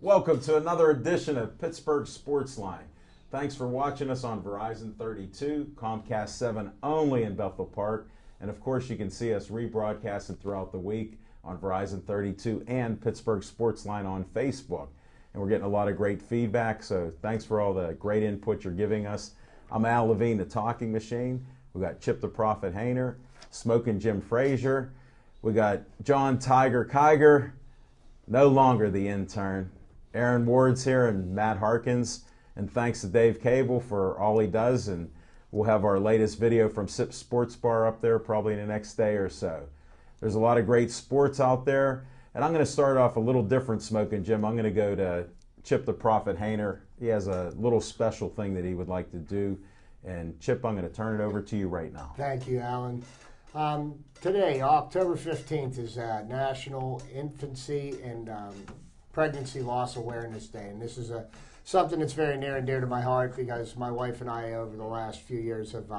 Welcome to another edition of Pittsburgh Sportsline. Thanks for watching us on Verizon 32, Comcast 7 only in Bethel Park, and of course you can see us rebroadcasting throughout the week on Verizon 32 and Pittsburgh Sportsline on Facebook. And we're getting a lot of great feedback, so thanks for all the great input you're giving us. I'm Al Levine, the Talking Machine. We got Chip the Prophet Hayner, Smoking Jim Frazier. We got John Tiger Kiger, no longer the intern. Aaron Ward's here and Matt Harkins. And thanks to Dave Cable for all he does. And we'll have our latest video from Sip Sports Bar up there probably in the next day or so. There's a lot of great sports out there. And I'm going to start off a little different, Smoking Jim. I'm going to go to Chip the Prophet Hayner. He has a little special thing that he would like to do. And Chip, I'm going to turn it over to you right now. Thank you, Alan. Today, October 15th, is National Infancy and Pregnancy Loss Awareness Day, and this is something that's very near and dear to my heart because my wife and I, over the last few years, have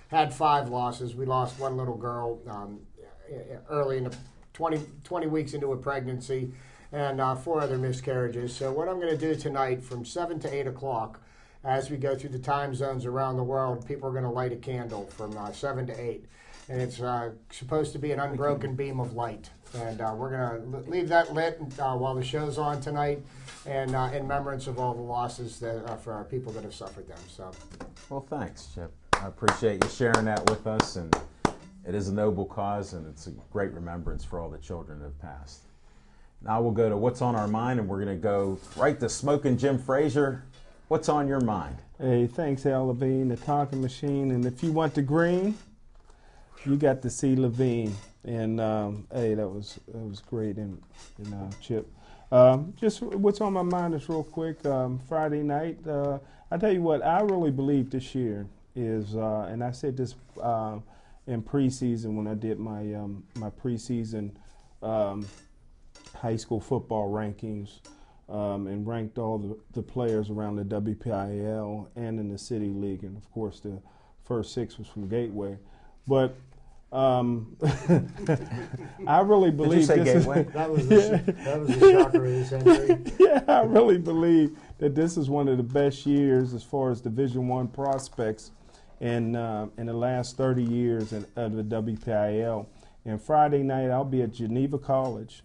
had 5 losses. We lost one little girl early in the 20 weeks into a pregnancy, and 4 other miscarriages. So what I'm going to do tonight from 7 to 8 o'clock, as we go through the time zones around the world, people are going to light a candle from 7 to 8. And it's supposed to be an unbroken beam of light. And we're going to leave that lit while the show's on tonight, and in remembrance of all the losses that for our people that have suffered them. So, well, thanks, Chip. I appreciate you sharing that with us. And it is a noble cause, and it's a great remembrance for all the children that have passed. Now we'll go to What's on Our Mind, and we're going to go right to Smoking Jim Frazier. What's on your mind? Hey, thanks, Al Levine, the Talking Machine. And if you want the green, you got to see Levine, and hey, that was great, and Chip. Just what's on my mind is real quick. Friday night, I tell you what, I really believe this year is, and I said this in preseason when I did my my preseason high school football rankings, and ranked all the players around the WPIAL and in the City League, and of course the first 6 was from Gateway, but. I really believe Did you say this Gateway? that was the shocker of the century. Yeah, I really believe that this is one of the best years as far as Division I prospects in the last 30 years of the WPIAL. And Friday night, I'll be at Geneva College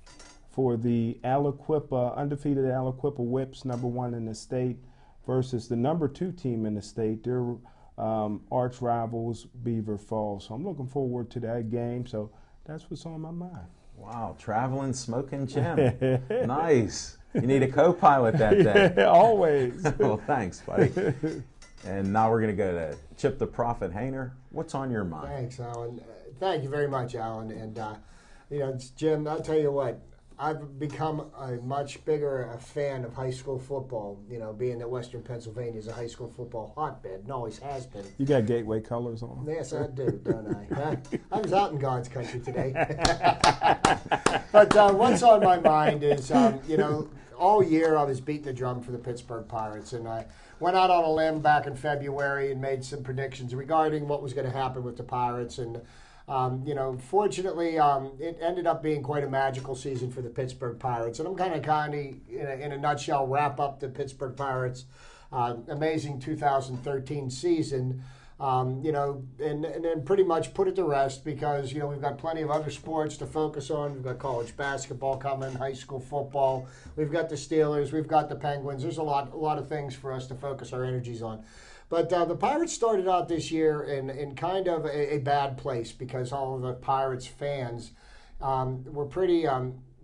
for the Aliquippa, undefeated Aliquippa Whips, #1 in the state, versus the #2 team in the state. They're arch rivals, Beaver Falls. So I'm looking forward to that game. So that's what's on my mind. Wow, traveling Smoking Jim. Nice. You need a co-pilot that day. Yeah, always. Well, thanks, buddy. And now we're going to go to Chip the Prophet Hayner. What's on your mind? Thanks, Alan. Thank you very much, Alan. And, Jim, I'll tell you what, I've become a much bigger fan of high school football, being that Western Pennsylvania is a high school football hotbed and always has been. You got Gateway colors on. Yes, I do, don't I? I was out in God's country today. But what's on my mind is, all year I was beating the drum for the Pittsburgh Pirates, and I went out on a limb back in February and made some predictions regarding what was going to happen with the Pirates, and fortunately, it ended up being quite a magical season for the Pittsburgh Pirates. And I'm kind of, in a nutshell, wrap up the Pittsburgh Pirates' amazing 2013 season, and then pretty much put it to rest because, we've got plenty of other sports to focus on. We've got college basketball coming, high school football. We've got the Steelers. We've got the Penguins. There's a lot of things for us to focus our energies on. But the Pirates started out this year in kind of a bad place because all of the Pirates fans were pretty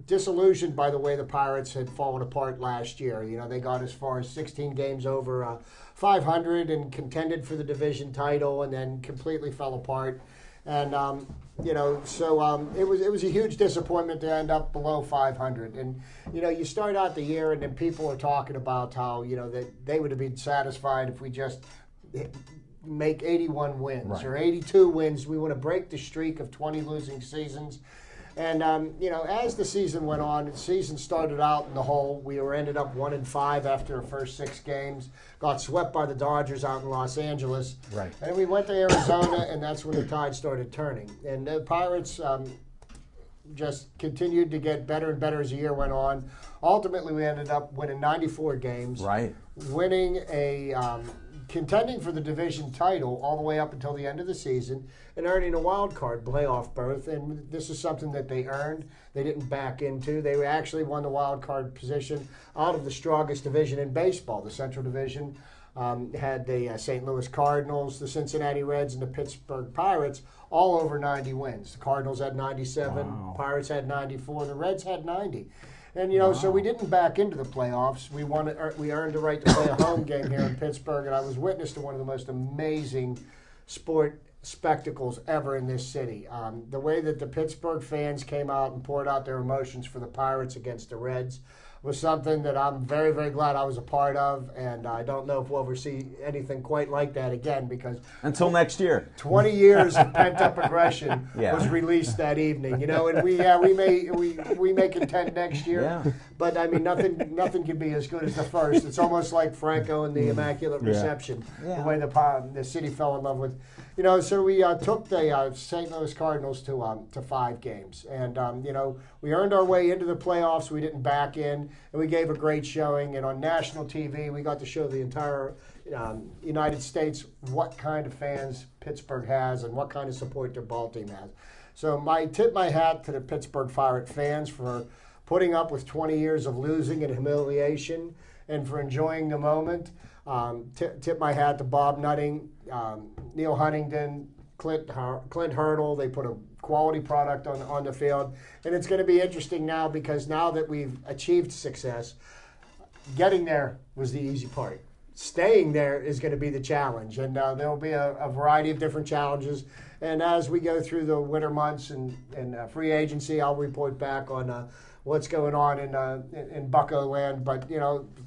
disillusioned by the way the Pirates had fallen apart last year. They got as far as 16 games over 500 and contended for the division title and then completely fell apart. And, it was a huge disappointment to end up below 500. And, you start out the year and then people are talking about how, that they would have been satisfied if we just make 81 wins or 82 wins. We want to break the streak of 20 losing seasons. And, as the season went on, the season started out in the hole. We ended up 1-5 after the first 6 games. Got swept by the Dodgers out in Los Angeles. Right. And we went to Arizona, and that's when the tide started turning. And the Pirates just continued to get better and better as the year went on. Ultimately, we ended up winning 94 games, Right. winning contending for the division title all the way up until the end of the season, and earning a wild card playoff berth. And this is something that they earned. They didn't back into. They actually won the wild card position out of the strongest division in baseball. The Central Division had the St. Louis Cardinals, the Cincinnati Reds, and the Pittsburgh Pirates all over 90 wins. The Cardinals had 97, Wow. Pirates had 94, the Reds had 90. And, so we didn't back into the playoffs. We earned the right to play a home game here in Pittsburgh, and I was witness to one of the most amazing sport spectacles ever in this city. The way that the Pittsburgh fans came out and poured out their emotions for the Pirates against the Reds was something that I'm very, very glad I was a part of, and I don't know if we'll ever see anything quite like that again, because Until next year. 20 years of pent-up aggression Yeah. was released that evening, and we may contend next year, Yeah. but I mean nothing can be as good as the first. It's almost like Franco and the Immaculate Reception, Yeah. the way the city fell in love with. So we took the St. Louis Cardinals to 5 games, and we earned our way into the playoffs. We didn't back in, and we gave a great showing. And on national TV, we got to show the entire United States what kind of fans Pittsburgh has and what kind of support their ball team has. So I tip my hat to the Pittsburgh Pirate fans for putting up with 20 years of losing and humiliation, and for enjoying the moment. Tip my hat to Bob Nutting, Neil Huntington, Clint Hurdle. They put a quality product on the field. And it's going to be interesting now, because now that we've achieved success, getting there was the easy part. Staying there is going to be the challenge. And there will be a variety of different challenges. And as we go through the winter months and free agency, I'll report back on what's going on in Bucko land. But,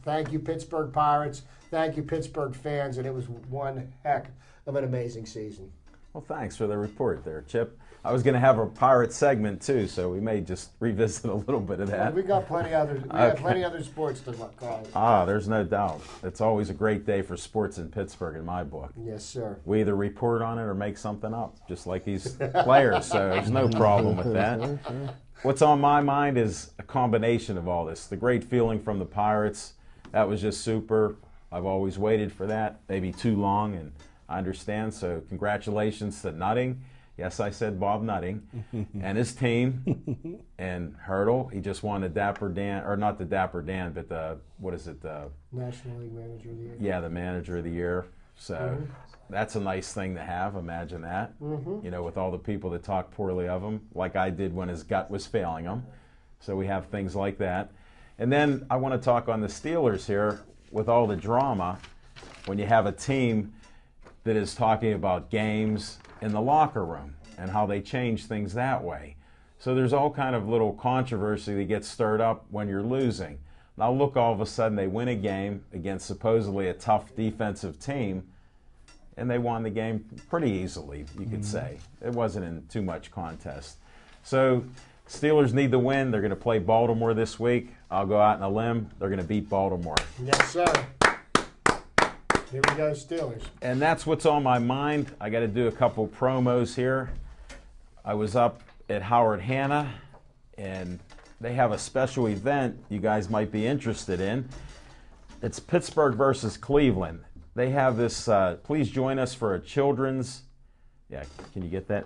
thank you, Pittsburgh Pirates. Thank you, Pittsburgh fans. And it was one heck of an amazing season. Well, thanks for the report there, Chip. I was going to have a pirate segment too, so we may just revisit a little bit of that. We got plenty others. We have plenty other sports to look at. There's no doubt. It's always a great day for sports in Pittsburgh, in my book. Yes, sir. We either report on it or make something up, just like these players. So there's no problem with that. What's on my mind is a combination of all this. The great feeling from the Pirates, that was just super. I've always waited for that, maybe too long, and I understand. So congratulations to Nutting. Yes, I said Bob Nutting and his team, and Hurdle. He just won the Dapper Dan, or not the Dapper Dan, but the, what is it? The National League Manager of the Year. Yeah, the Manager of the Year. So that's a nice thing to have. Imagine that. With all the people that talk poorly of him, like I did when his gut was failing him. So we have things like that. And then I want to talk on the Steelers here with all the drama when you have a team that is talking about games in the locker room and how they change things that way. So there's all kind of little controversy that gets stirred up when you're losing. Now look, all of a sudden they win a game against supposedly a tough defensive team, and they won the game pretty easily, you could say. It wasn't in too much contest. So Steelers need the win. They're going to play Baltimore this week. I'll go out on a limb. They're going to beat Baltimore. Yes, sir. Here we go, Steelers. And that's what's on my mind. I got to do a couple promos here. I was up at Howard Hanna, and they have a special event you guys might be interested in. It's Pittsburgh versus Cleveland. They have this, please join us for a children's, can you get that?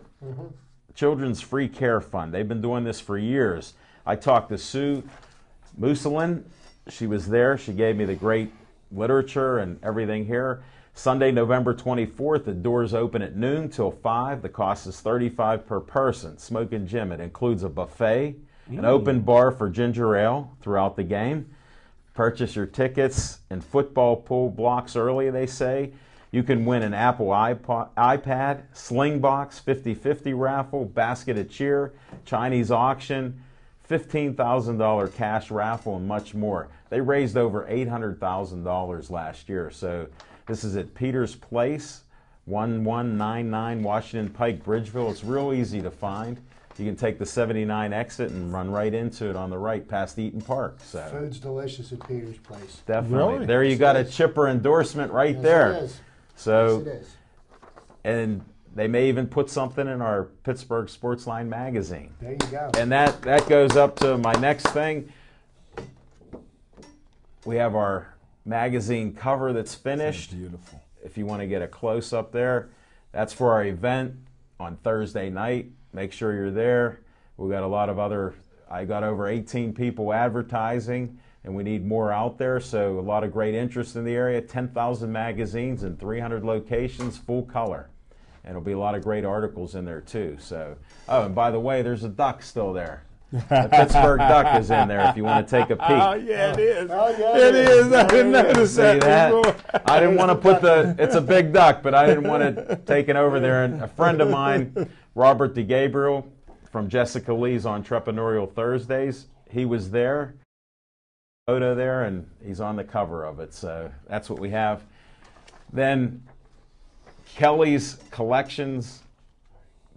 Children's Free Care Fund. They've been doing this for years. I talked to Sue Muselin. She was there. She gave me the great literature and everything here. Sunday, November 24th, the doors open at noon till 5. The cost is $35 per person. Smoke and gym. It includes a buffet, an open bar for ginger ale throughout the game. Purchase your tickets and football pool blocks early, they say. You can win an Apple iPad, Slingbox, 50-50 raffle, basket of cheer, Chinese auction, $15,000 cash raffle, and much more. They raised over $800,000 last year. So this is at Peters Place, 1199 Washington Pike, Bridgeville. It's real easy to find. You can take the 79 exit and run right into it on the right past Eaton Park. So Food's delicious at Peters Place. definitely. Really? There you got a chipper endorsement right Yes, there. it is. So, Yes, it is. and they may even put something in our Pittsburgh Sportsline magazine. There you go. And that goes up to my next thing. We have our magazine cover that's finished. Beautiful. If you want to get a close-up there, that's for our event on Thursday night. Make sure you're there. We've got a lot of I got over 18 people advertising, and we need more out there, so a lot of great interest in the area. 10,000 magazines in 300 locations, full color. And there'll be a lot of great articles in there, too. So, oh, and by the way, there's a duck still there. The Pittsburgh Duck is in there if you want to take a peek. Oh, yeah, it is. Oh, yeah, it is. I didn't notice See that. that? I didn't want to put it's a big duck, but I didn't want it taken over there. And a friend of mine, Robert DeGabriel from Jessica Lee's Entrepreneurial Thursdays, he was there, photo there, and he's on the cover of it. So that's what we have. Then Kelly's Collections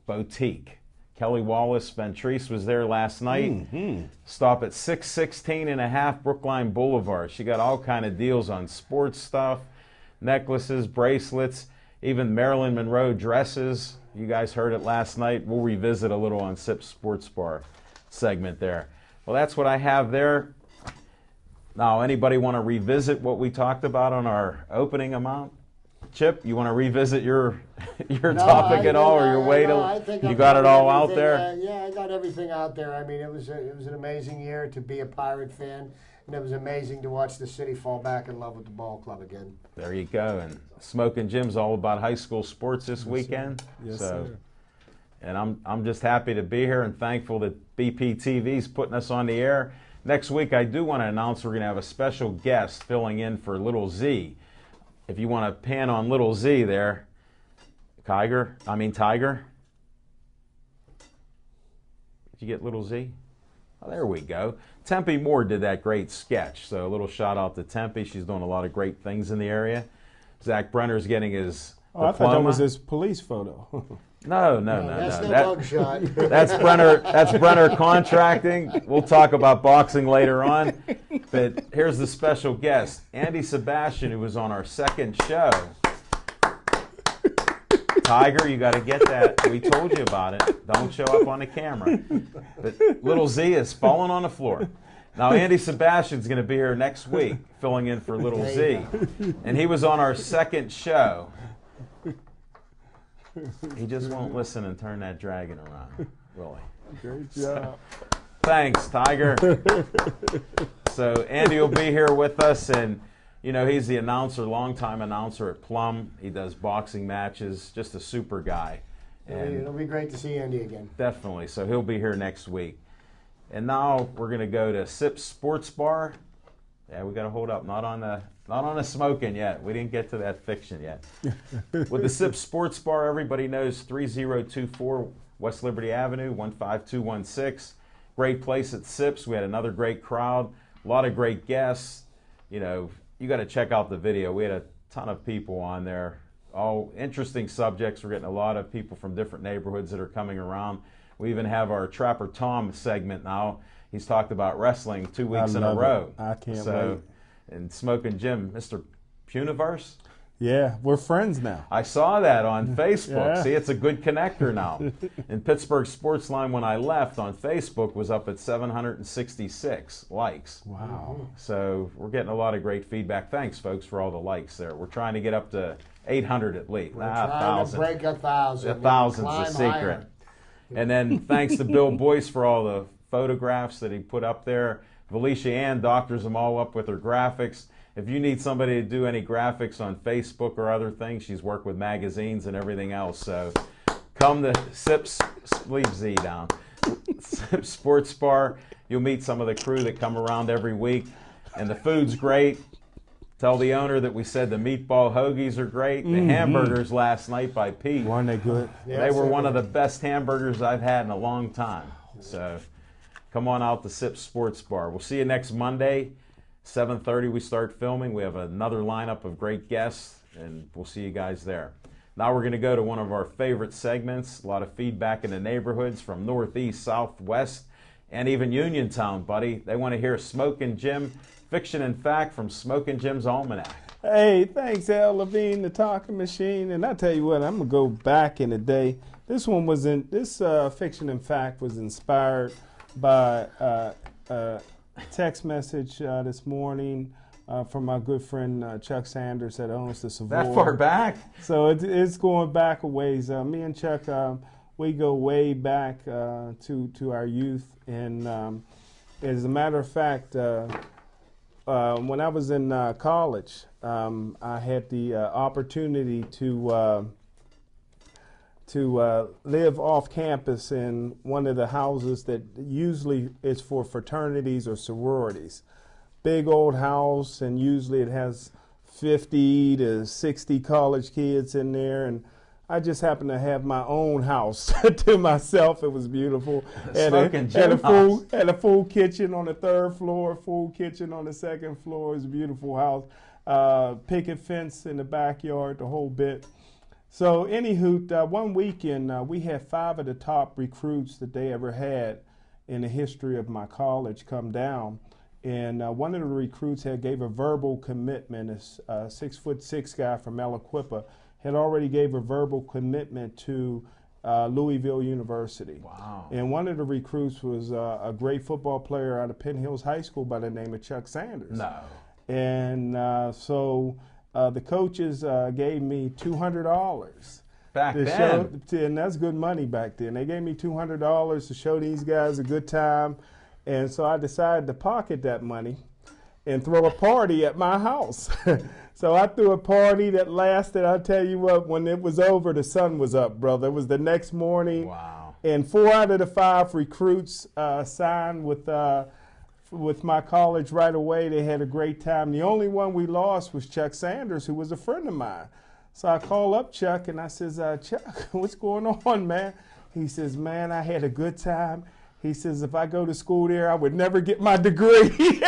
Boutique. Kelly Wallace Ventrice was there last night. Stop at 616 and a half Brookline Boulevard. She got all kind of deals on sports stuff, necklaces, bracelets, even Marilyn Monroe dresses. You guys heard it last night. We'll revisit a little on SIP Sports Bar segment there. Well, that's what I have there. Now, anybody want to revisit what we talked about on our opening amount? Chip, you want to revisit your topic at all, or your way to? You got it all out there. Yeah, I got everything out there. I mean, it was an amazing year to be a Pirate fan, and it was amazing to watch the city fall back in love with the ball club again. There you go. And Smoking Jim's all about high school sports this weekend. Yes, so, sir. And I'm just happy to be here and thankful that BPTV's putting us on the air. Next week, I do want to announce we're going to have a special guest filling in for Little Z. If you want to pan on Little Z there, Tiger. Did you get Little Z? Oh, there we go. Tempe Moore did that great sketch. So a little shout out to Tempe. She's doing a lot of great things in the area. Zach Brenner's getting his diploma. I thought that was his police photo. No. That's no bug shot. That's Brenner Contracting. We'll talk about boxing later on. But here's the special guest, Andy Sebastian, who was on our second show. Tiger, you got to get that. We told you about it. Don't show up on the camera. But Little Z is falling on the floor. Now, Andy Sebastian's going to be here next week, filling in for Little Z. And he was on our second show. He just won't listen and turn that dragon around, will he? Great job. Thanks, Tiger. So Andy will be here with us, and you know he's the announcer, longtime announcer at Plum. He does boxing matches, just a super guy. And It'll be great to see Andy again. definitely. So he'll be here next week. And now we're going to go to SIP Sports Bar. Yeah, we got to hold up. Not on the smoking yet. We didn't get to that fiction yet. With the SIP Sports Bar, everybody knows 3024 West Liberty Avenue, 15216. Great place at SIP's. We had another great crowd, a lot of great guests. You know, you got to check out the video. We had a ton of people on there, all interesting subjects. We're getting a lot of people from different neighborhoods that are coming around. We even have our Trapper Tom segment now. He's talked about wrestling 2 weeks in a row. I can't wait. And Smoking Jim, Mr. Puniverse. Yeah, we're friends now. I saw that on Facebook. Yeah. See, it's a good connector now. And Pittsburgh Sportsline, when I left on Facebook, was up at 766 likes. Wow. So we're getting a lot of great feedback. Thanks, folks, for all the likes there. We're trying to get up to 800 at least. We're trying to break 1,000. A thousand's the secret. Higher. And then thanks to Bill Boyce for all the photographs that he put up there. Felicia Ann doctors them all up with her graphics. If you need somebody to do any graphics on Facebook or other things, she's worked with magazines and everything else. So come to SIP's, leave Z down, SIP Sports Bar. You'll meet some of the crew that come around every week. And the food's great. Tell the owner that we said the meatball hoagies are great. The hamburgers last night by Pete. Weren't they good? They were one of the best hamburgers I've had in a long time. So come on out to SIP Sports Bar. We'll see you next Monday, 7:30 we start filming. We have another lineup of great guests, and we'll see you guys there. Now we're going to go to one of our favorite segments. A lot of feedback in the neighborhoods from Northeast, Southwest, and even Uniontown, buddy. They want to hear Smokin' Jim, Fiction and Fact from Smokin' Jim's Almanac. Hey, thanks, Al Levine, the talking machine. And I tell you what, I'm gonna go back in the day. This fiction and fact was inspired by a text message this morning from my good friend Chuck Sanders that owns the Savoy. That far back? So it's going back a ways. Me and Chuck, we go way back to our youth. And as a matter of fact, when I was in college, I had the opportunity to live off campus in one of the houses that usually is for fraternities or sororities. Big old house, and usually it has 50 to 60 college kids in there, and I just happened to have my own house to myself. It was beautiful. Had a full kitchen on the third floor, full kitchen on the second floor. It was a beautiful house. Picket fence in the backyard, the whole bit. So anywho, one weekend we had 5 of the top recruits that they ever had in the history of my college come down. And one of the recruits gave a verbal commitment. A 6'6" guy from Aliquippa had already gave a verbal commitment to Louisville University. Wow. And one of the recruits was a great football player out of Penn Hills High School by the name of Chuck Sanders. No. And so the coaches gave me $200. Back then. And that's good money back then. They gave me $200 to show these guys a good time. And so I decided to pocket that money and throw a party at my house. So I threw a party that lasted, I'll tell you what, when it was over, the sun was up, brother. It was the next morning. Wow. And 4 out of the 5 recruits signed with my college right away. They had a great time. The only one we lost was Chuck Sanders, who was a friend of mine. So I called up Chuck and I says, Chuck, what's going on, man? He says, man, I had a good time. He says, if I go to school there, I would never get my degree.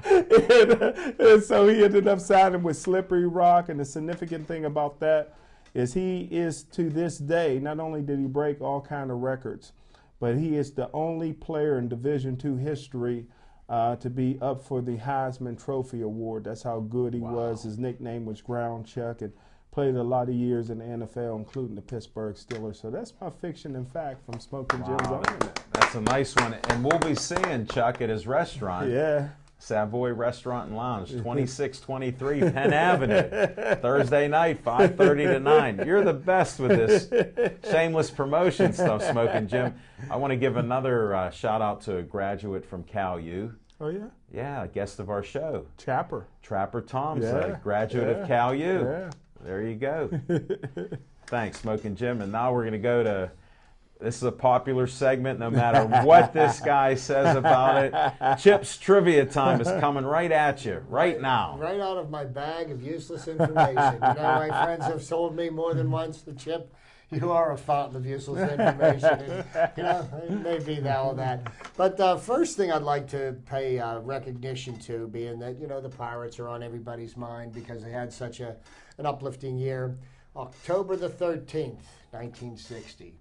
and so he ended up signing with Slippery Rock. And the significant thing about that is he is, to this day, not only did he break all kind of records, but he is the only player in Division II history to be up for the Heisman Trophy Award. That's how good he was. His nickname was Ground Chuck, and played a lot of years in the NFL, including the Pittsburgh Steelers. So that's my fiction and fact from Smoking Jim's on it. That's a nice one. And we'll be seeing Chuck at his restaurant. Yeah. Savoy Restaurant and Lounge, 2623 Penn Avenue, Thursday night, 5:30 to 9. You're the best with this shameless promotion stuff, Smoking Jim. I want to give another shout out to a graduate from Cal U. Oh, yeah? Yeah, a guest of our show. Trapper Tom's a graduate of Cal U. Yeah. There you go. Thanks, Smoking Jim. And now we're going to go to, this is a popular segment no matter what this guy says about it. Chip's Trivia Time is coming right at you, right now. Right out of my bag of useless information. My friends have told me more than once, the Chip, you are a fountain of useless information. And, it may be all of that. But first thing I'd like to pay recognition to, being that, the Pirates are on everybody's mind because they had such an uplifting year. October the 13th, 1960,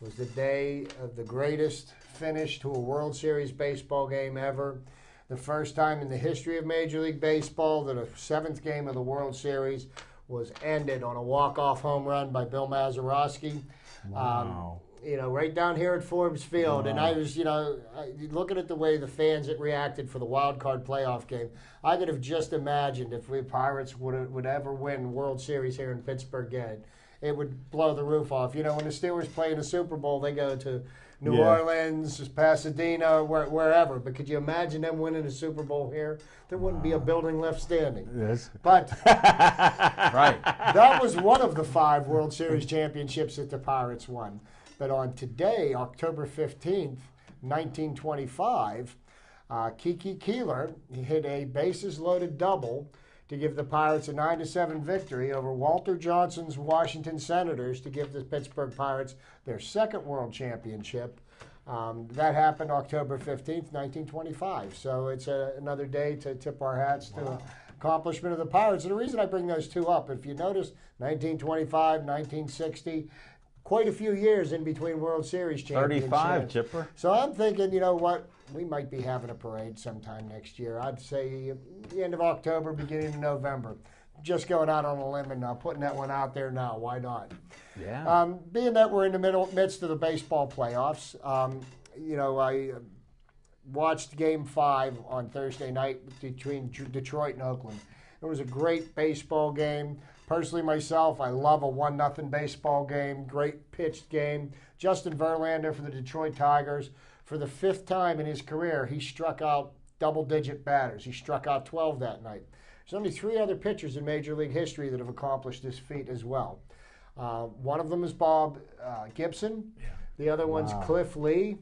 was the day of the greatest finish to a World Series baseball game ever. The first time in the history of Major League Baseball that a 7th game of the World Series was ended on a walk-off home run by Bill Mazeroski. Wow. Right down here at Forbes Field. Wow. And I was, looking at the way the fans had reacted for the wild card playoff game, I could have just imagined if we Pirates would ever win World Series here in Pittsburgh again. It would blow the roof off. When the Steelers play in the Super Bowl, they go to New Orleans, Pasadena, wherever. But could you imagine them winning a Super Bowl here? There wouldn't be a building left standing. Yes. But right. That was one of the 5 World Series championships that the Pirates won. But on today, October 15th, 1925, Kiki Keeler hit a bases-loaded double to give the Pirates a 9-7 victory over Walter Johnson's Washington Senators to give the Pittsburgh Pirates their 2nd World Championship. That happened October 15th, 1925. So it's another day to tip our hats to the accomplishment of the Pirates. And the reason I bring those two up, if you notice, 1925, 1960, quite a few years in between World Series championships. 35, Chipper. So I'm thinking, we might be having a parade sometime next year. I'd say the end of October, beginning of November. Just going out on a limb and putting that one out there now. Why not? Yeah. Being that we're in the midst of the baseball playoffs, I watched Game 5 on Thursday night between Detroit and Oakland. It was a great baseball game. Personally, myself, I love a 1-0 baseball game. Great pitched game. Justin Verlander for the Detroit Tigers. For the 5th time in his career, he struck out double-digit batters. He struck out 12 that night. There's only 3 other pitchers in Major League history that have accomplished this feat as well. One of them is Bob Gibson. Yeah. The other one's Cliff Lee.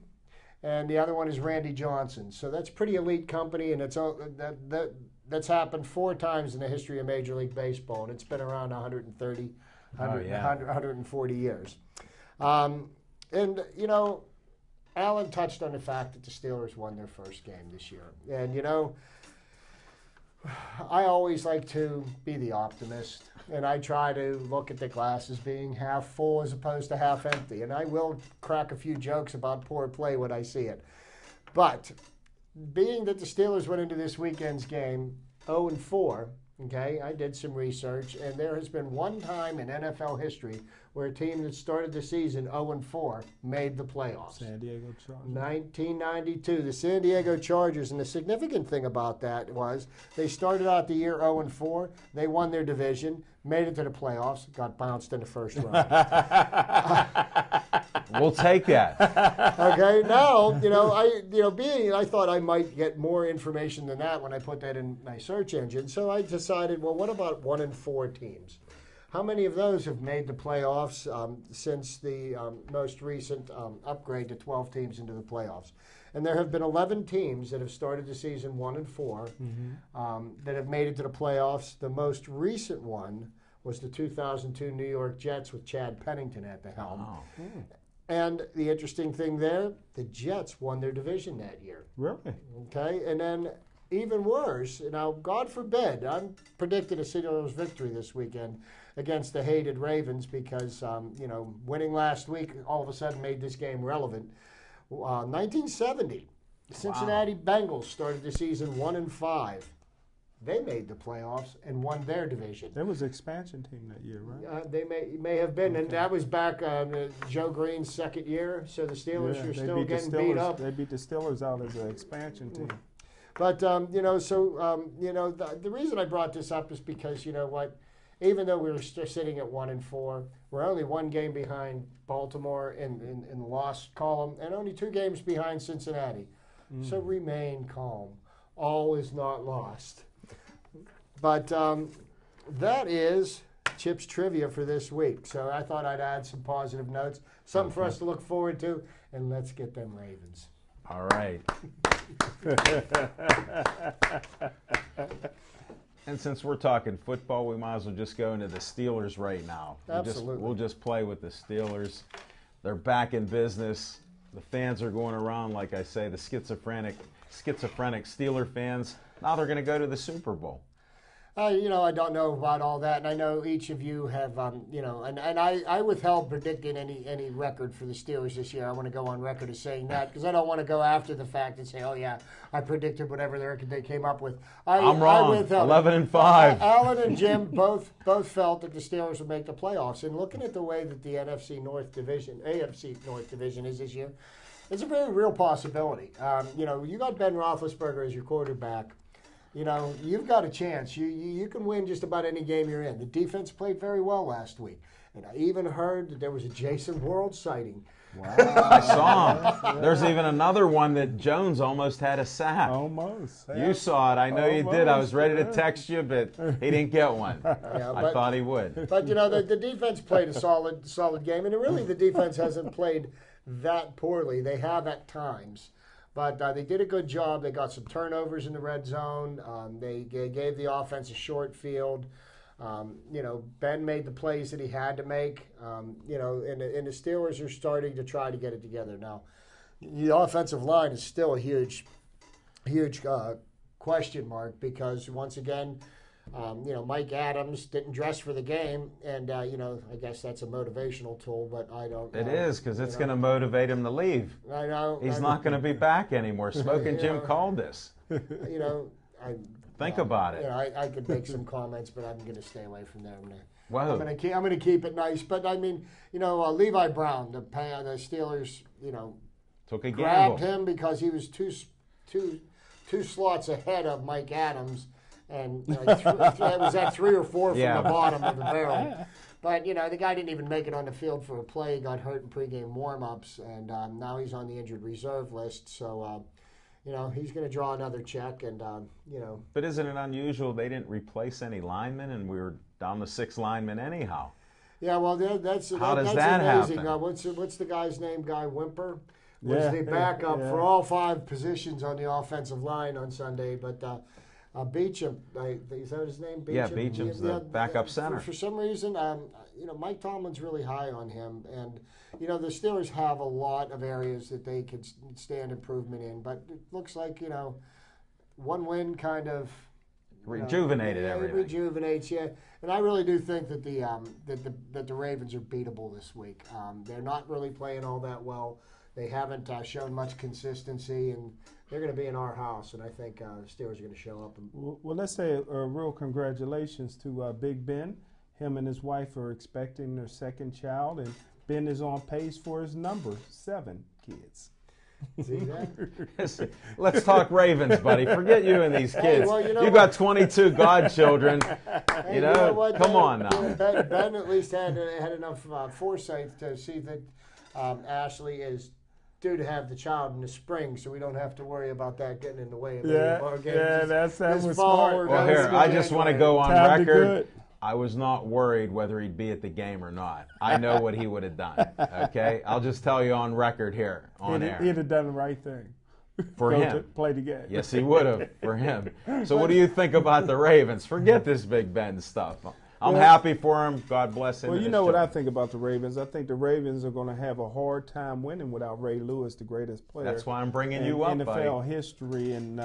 And the other one is Randy Johnson. So that's pretty elite company, and that's happened 4 times in the history of Major League Baseball, and it's been around 140 years. Alan touched on the fact that the Steelers won their first game this year. And, I always like to be the optimist, and I try to look at the glass as being half full as opposed to half empty. And I will crack a few jokes about poor play when I see it. But being that the Steelers went into this weekend's game 0-4, okay, I did some research, and there has been one time in NFL history where a team that started the season 0-4 made the playoffs. San Diego Chargers. 1992, the San Diego Chargers. And the significant thing about that was they started out the year 0-4. They won their division, made it to the playoffs, got bounced in the first round. We'll take that. Okay, now, I thought I might get more information than that when I put that in my search engine. So I decided, well, what about 1-4 teams? How many of those have made the playoffs since the most recent upgrade to 12 teams into the playoffs? And there have been 11 teams that have started the season 1-4 that have made it to the playoffs. The most recent one was the 2002 New York Jets with Chad Pennington at the helm. Oh. And the interesting thing there, the Jets won their division that year. Really? Okay, and then even worse, now, God forbid, I'm predicting a Steelers victory this weekend against the hated Ravens because, winning last week all of a sudden made this game relevant. 1970, the Cincinnati Bengals started the season 1-5. They made the playoffs and won their division. There was an expansion team that year, right? They may have been, and that was back Joe Green's second year, so the Steelers are still getting beat up. They beat the Steelers out as an expansion team. But, the reason I brought this up is because, you know what, even though we were sitting at 1-4, we're only 1 game behind Baltimore in the loss column and only 2 games behind Cincinnati. So remain calm. All is not lost. But that is Chip's trivia for this week. So I thought I'd add some positive notes, something for us to look forward to, and let's get them Ravens. All right. And since we're talking football, we might as well just go into the Steelers right now. Absolutely. We'll just play with the Steelers. They're back in business. The fans are going around, like I say, the schizophrenic Steeler fans. Now they're going to go to the Super Bowl. I don't know about all that, and I know each of you have, and I withheld predicting any record for the Steelers this year. I want to go on record as saying that because I don't want to go after the fact and say, oh yeah, I predicted whatever the record they came up with. I'm wrong. 11-5. Alan and Jim both felt that the Steelers would make the playoffs, and looking at the way that the AFC North Division is this year, it's a very real possibility. You got Ben Roethlisberger as your quarterback. You've got a chance. You can win just about any game you're in. The defense played very well last week. And I even heard that there was a Jason World sighting. Wow. I saw him. There's even another one that Jones almost had a sack. Almost. You saw it. I know you did. I was ready to text you, but he didn't get one. I thought he would. But, the defense played a solid game. And really, the defense hasn't played that poorly. They have at times. But they did a good job. They got some turnovers in the red zone. They gave the offense a short field. Ben made the plays that he had to make. And the Steelers are starting to try to get it together. Now, the offensive line is still a huge question mark because, once again, Mike Adams didn't dress for the game, and I guess that's a motivational tool, but I don't. It is, because it's going to motivate him to leave. I know he's not going to be back anymore. Smoking Jim called this. Think about it. I could make some comments, but I'm going to stay away from them. Whoa. I'm going to keep it nice, but I mean, Levi Brown, the Steelers, took a grabbed gamble. him because he was two slots ahead of Mike Adams. And it was at 3 or 4 from the bottom of the barrel. But, the guy didn't even make it on the field for a play. He got hurt in pregame warm-ups, and now he's on the injured reserve list. So, he's going to draw another check, and, But isn't it unusual they didn't replace any linemen, and we were down to 6 linemen anyhow? Yeah, well, that's amazing. Happen? What's the guy's name? Guy Wimper was the backup for all 5 positions on the offensive line on Sunday, but Beecham, is that his name? Beecham? Yeah, Beecham's the backup center. For some reason, Mike Tomlin's really high on him, and the Steelers have a lot of areas that they could stand improvement in, but it looks like one win kind of rejuvenated everything. It rejuvenates, yeah. And I really do think that the Ravens are beatable this week. They're not really playing all that well. They haven't shown much consistency, and they're going to be in our house, and I think the Steelers are going to show up. Well, let's say a real congratulations to Big Ben. Him and his wife are expecting their 2nd child, and Ben is on pace for his number 7 kids. See that? Let's talk Ravens, buddy. Forget you and these kids. Hey, well, you got 22 godchildren. Hey, come on now. Ben at least had enough foresight to see that Ashley is due to have the child in the spring, so we don't have to worry about that getting in the way of our games. Yeah, that was smart. Well, here, I just want to go on record. I was not worried whether he'd be at the game or not. I know what he would have done, okay? I'll just tell you on record here, on air. He'd have done the right thing. For him. Play the game. Yes, he would have, for him. So what do you think about the Ravens? Forget this Big Ben stuff. I'm happy for him. God bless him. Well, you know what I think about the Ravens. I think the Ravens are going to have a hard time winning without Ray Lewis, the greatest player. That's why I'm bringing you up, NFL buddy. history. And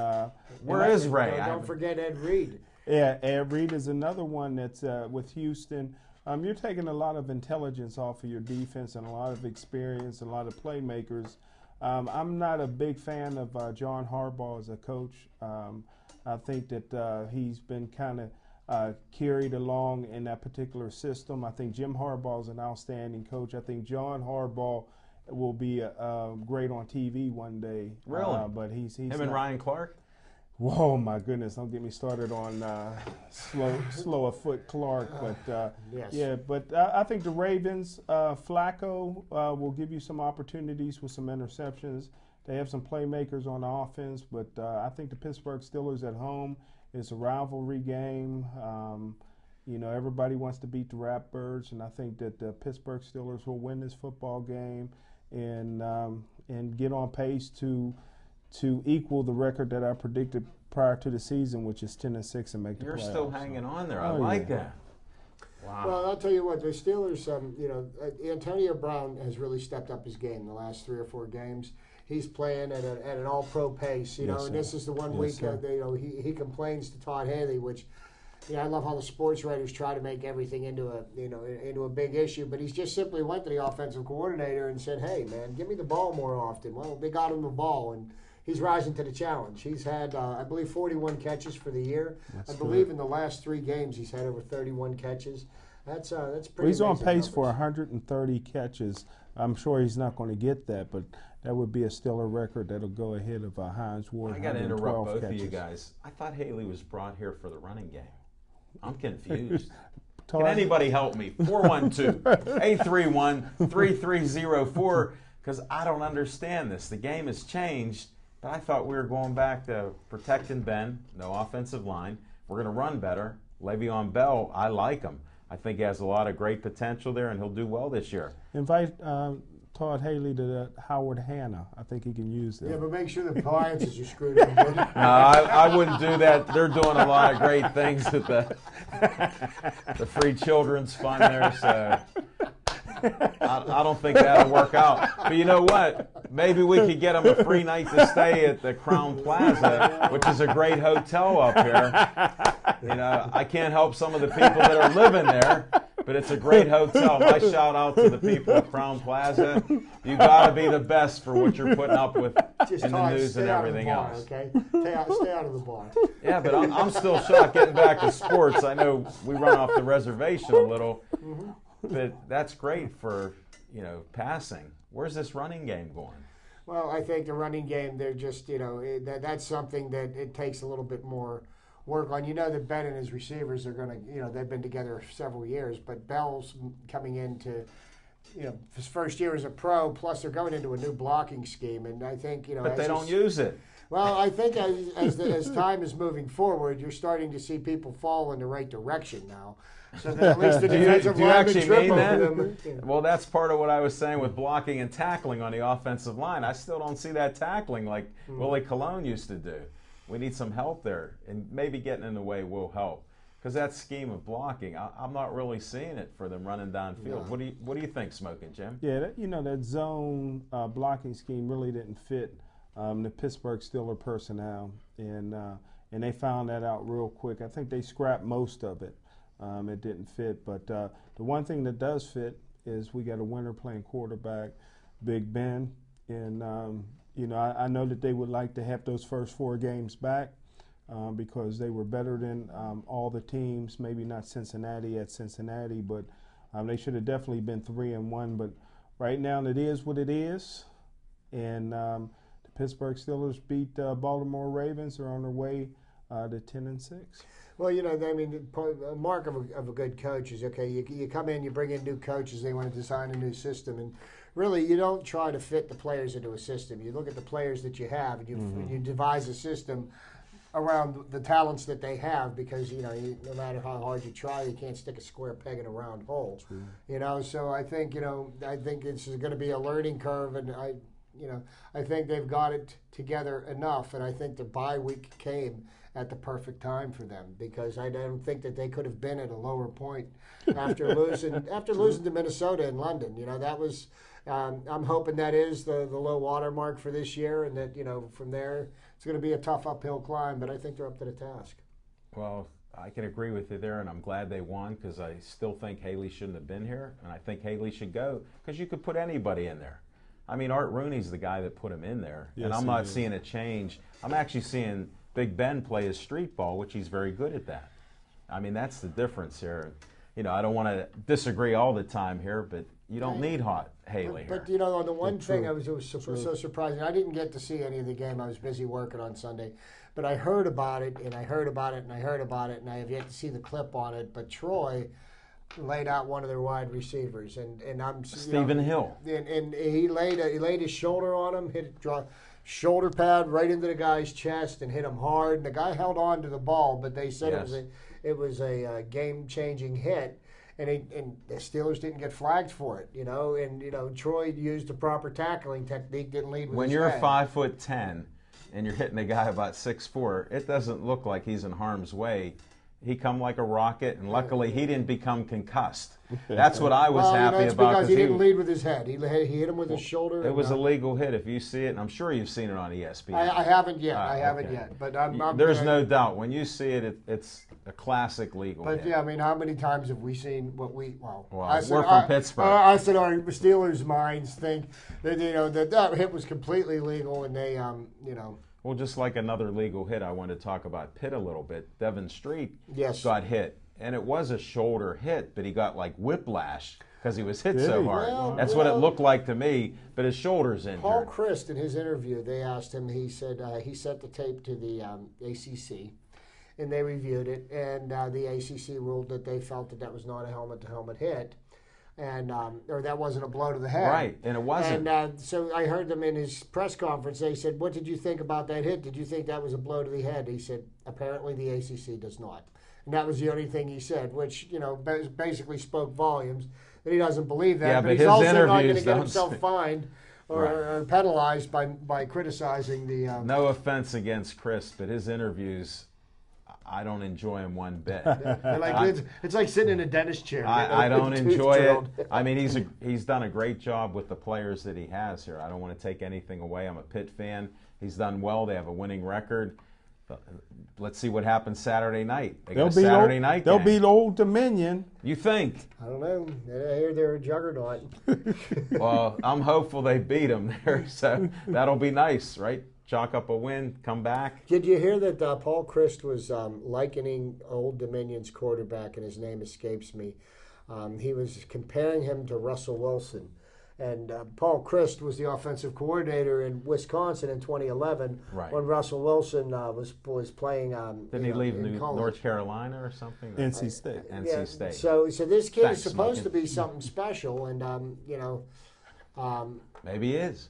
where is Ray? Don't forget Ed Reed. Yeah, Ed Reed is another one that's with Houston. You're taking a lot of intelligence off of your defense and a lot of experience and a lot of playmakers. I'm not a big fan of John Harbaugh as a coach. I think that he's been kind of carried along in that particular system. I think Jim Harbaugh is an outstanding coach. I think John Harbaugh will be great on TV one day. Really? But he's him and Ryan Clark? Whoa, my goodness! Don't get me started on slower foot Clark, but yes. Yeah. But I think the Ravens, Flacco will give you some opportunities with some interceptions. They have some playmakers on the offense, but I think the Pittsburgh Steelers at home is a rivalry game. Everybody wants to beat the Ratbirds, and I think that the Pittsburgh Steelers will win this football game and get on pace to equal the record that I predicted prior to the season, which is 10-6, and make the playoffs. You're still hanging on there. I like that. Wow. Well, I'll tell you what, the Steelers, Antonio Brown has really stepped up his game the last 3 or 4 games. He's playing at an all-pro pace, and this is the one week he complains to Todd Haley, which I love how the sports writers try to make everything into a big issue, but he's just simply went to the offensive coordinator and said, "Hey, man, give me the ball more often." Well, they got him the ball, and he's rising to the challenge. He's had, I believe, 41 catches for the year. That's I believe in the last 3 games he's had over 31 catches. That's pretty. He's on pace numbers. for 130 catches. I'm sure he's not going to get that, but that would be a stellar record that'll go ahead of Hines Ward. I got to interrupt both catches. of you guys. I thought Haley was brought here for the running game. I'm confused. Todd, Can anybody help me? 412-831-3304, because I don't understand this. The game has changed, but I thought we were going back to protecting Ben, no offensive line. We're going to run better. Le'Veon Bell, I like him. I think he has a lot of great potential there, and he'll do well this year. Invite Todd Haley to the Howard Hanna. I think he can use that. Yeah, but make sure the appliances are screwed in. No, I wouldn't do that. They're doing a lot of great things at the free children's fund there. So I don't think that'll work out. But you know what? Maybe we could get him a free night to stay at the Crown Plaza, which is a great hotel up here. You know, I can't help some of the people that are living there, but it's a great hotel. My shout out to the people at Crown Plaza. You got to be the best for what you're putting up with in the news and everything else. Okay, stay out of the bar. Yeah, but I'm still shocked. Getting back to sports, I know we run off the reservation a little, but that's great for, you know, passing. Where's this running game going? Well, I think the running game, they're just, you know, that's something that it takes a little bit more work on. You know that Ben and his receivers are going to, you know, they've been together several years, but Bell's coming into, you know, his first year as a pro, plus they're going into a new blocking scheme, and I think, you know. But they don't use it. Well, I think as time is moving forward, you're starting to see people fall in the right direction now. So that at least the defensive linemen trip over them. Well, that's part of what I was saying with blocking and tackling on the offensive line. I still don't see that tackling like Willie Colon used to do. We need some help there, and maybe getting in the way will help. Because that scheme of blocking, I'm not really seeing it for them running downfield. No. What do you think, Smoking Jim? Yeah, you know, that zone blocking scheme really didn't fit the Pittsburgh Steelers personnel, and they found that out real quick. I think they scrapped most of it. It didn't fit, but the one thing that does fit is we got a winner playing quarterback, Big Ben, and you know, I know that they would like to have those first 4 games back because they were better than all the teams. Maybe not Cincinnati at Cincinnati, but they should have definitely been 3-1. But right now, it is what it is, and the Pittsburgh Steelers beat Baltimore Ravens. Are on their way to 10-6. Well, you know, I mean, a mark of a good coach is, okay, you come in, you bring in new coaches, they want to design a new system, and really you don't try to fit the players into a system. You look at the players that you have, and you devise a system around the talents that they have, because, you know, no matter how hard you try, you can't stick a square peg in a round hole. True. You know, so I think, you know, this is going to be a learning curve, and I think they've got it together enough, and I think the bye week came at the perfect time for them, because I don't think that they could have been at a lower point after losing to Minnesota in London. You know, that was I'm hoping that is the low water mark for this year, and that, you know, from there it's going to be a tough uphill climb, but I think they're up to the task. Well, I can agree with you there, and I'm glad they won, because I still think Haley shouldn't have been here, and I think Haley should go, because you could put anybody in there. I mean, Art Rooney's the guy that put him in there, and I'm not seeing a change. I'm actually seeing Big Ben play his street ball, which he's very good at that. I mean, that's the difference here. You know, I don't want to disagree all the time here, but you don't need hot Haley here. But you know, on the one thing it was so surprising. I didn't get to see any of the game. I was busy working on Sunday. But I heard about it, and I heard about it, and I heard about it, and I have yet to see the clip on it. But Troy laid out one of their wide receivers, and I'm Stephen Hill, and he laid his shoulder on him, shoulder pad right into the guy's chest, and hit him hard. And the guy held on to the ball, but they said it was a game-changing hit, and the Steelers didn't get flagged for it, you know. And you know, Troy used the proper tackling technique, didn't lead with when his you're head. 5'10" and you're hitting a guy about 6'4", it doesn't look like he's in harm's way. He come like a rocket, and luckily he didn't become concussed. That's what I was happy it's about. Because he didn't lead with his head. He hit him with his shoulder. It was a legal hit. If you see it, and I'm sure you've seen it on ESPN. I haven't yet. I haven't yet. But there's no doubt. When you see it, it's a classic legal hit. But yeah, I mean, how many times have we seen what we? Well, we're from Pittsburgh. I said our Steelers' minds think that, you know, that hit was completely legal, and they you know. Well, just like another legal hit, I want to talk about Pitt a little bit. Devin Street got hit, and it was a shoulder hit, but he got like whiplash because he was hit so hard. Well, that's what it looked like to me, but his shoulder's injured. Paul Christ, in his interview, they asked him, he said he sent the tape to the ACC, and they reviewed it, and the ACC ruled that they felt that was not a helmet-to-helmet hit. And or that wasn't a blow to the head. Right, and it wasn't. And so I heard them in his press conference. They said, "What did you think about that hit? Did you think that was a blow to the head?" He said, "Apparently the ACC does not." And that was the only thing he said, which, you know, basically spoke volumes that he doesn't believe that. Yeah, but he's his also not going to get himself fined or penalized by criticizing the. No offense against Chris, but his interviews, I don't enjoy them one bit. It's like sitting in a dentist chair. I don't enjoy it. I mean, he's done a great job with the players that he has here. I don't want to take anything away. I'm a Pitt fan. He's done well. They have a winning record. Let's see what happens Saturday night. They got a Saturday night game. They'll beat Old Dominion. You think? I don't know. I hear they're a juggernaut. Well, I'm hopeful they beat them there, so that'll be nice, right? Chalk up a win, come back. Did you hear that Paul Chryst was likening Old Dominion's quarterback, and his name escapes me. He was comparing him to Russell Wilson. And Paul Chryst was the offensive coordinator in Wisconsin in 2011 when Russell Wilson was playing. Didn't he leave North Carolina or something? NC State. NC State. So this kid is supposed to be something special, and maybe he is.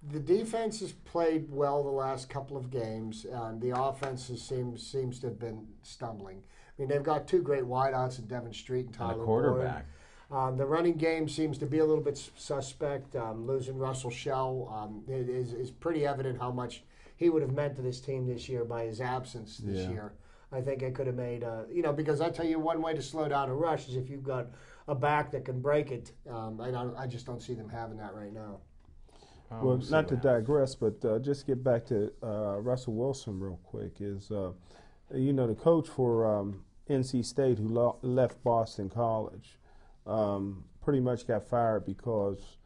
The defense has played well the last couple of games. The offense seems to have been stumbling. I mean, they've got two great wideouts in Devin Street and Tyler and a quarterback. Boyd. The running game seems to be a little bit suspect. Losing Russell Shell is pretty evident how much he would have meant to this team this year by his absence this year. I think it could have made, because I tell you one way to slow down a rush is if you've got a back that can break it. I just don't see them having that right now. Well, not to digress, but just get back to Russell Wilson real quick. Is the coach for NC State who left Boston College pretty much got fired because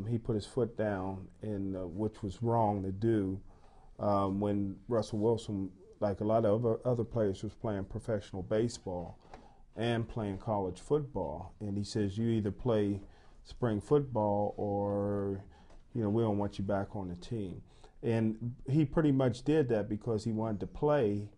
he put his foot down, which was wrong to do when Russell Wilson, like a lot of other players, was playing professional baseball and playing college football. And he says, you either play spring football or we don't want you back on the team. And he pretty much did that because he wanted to play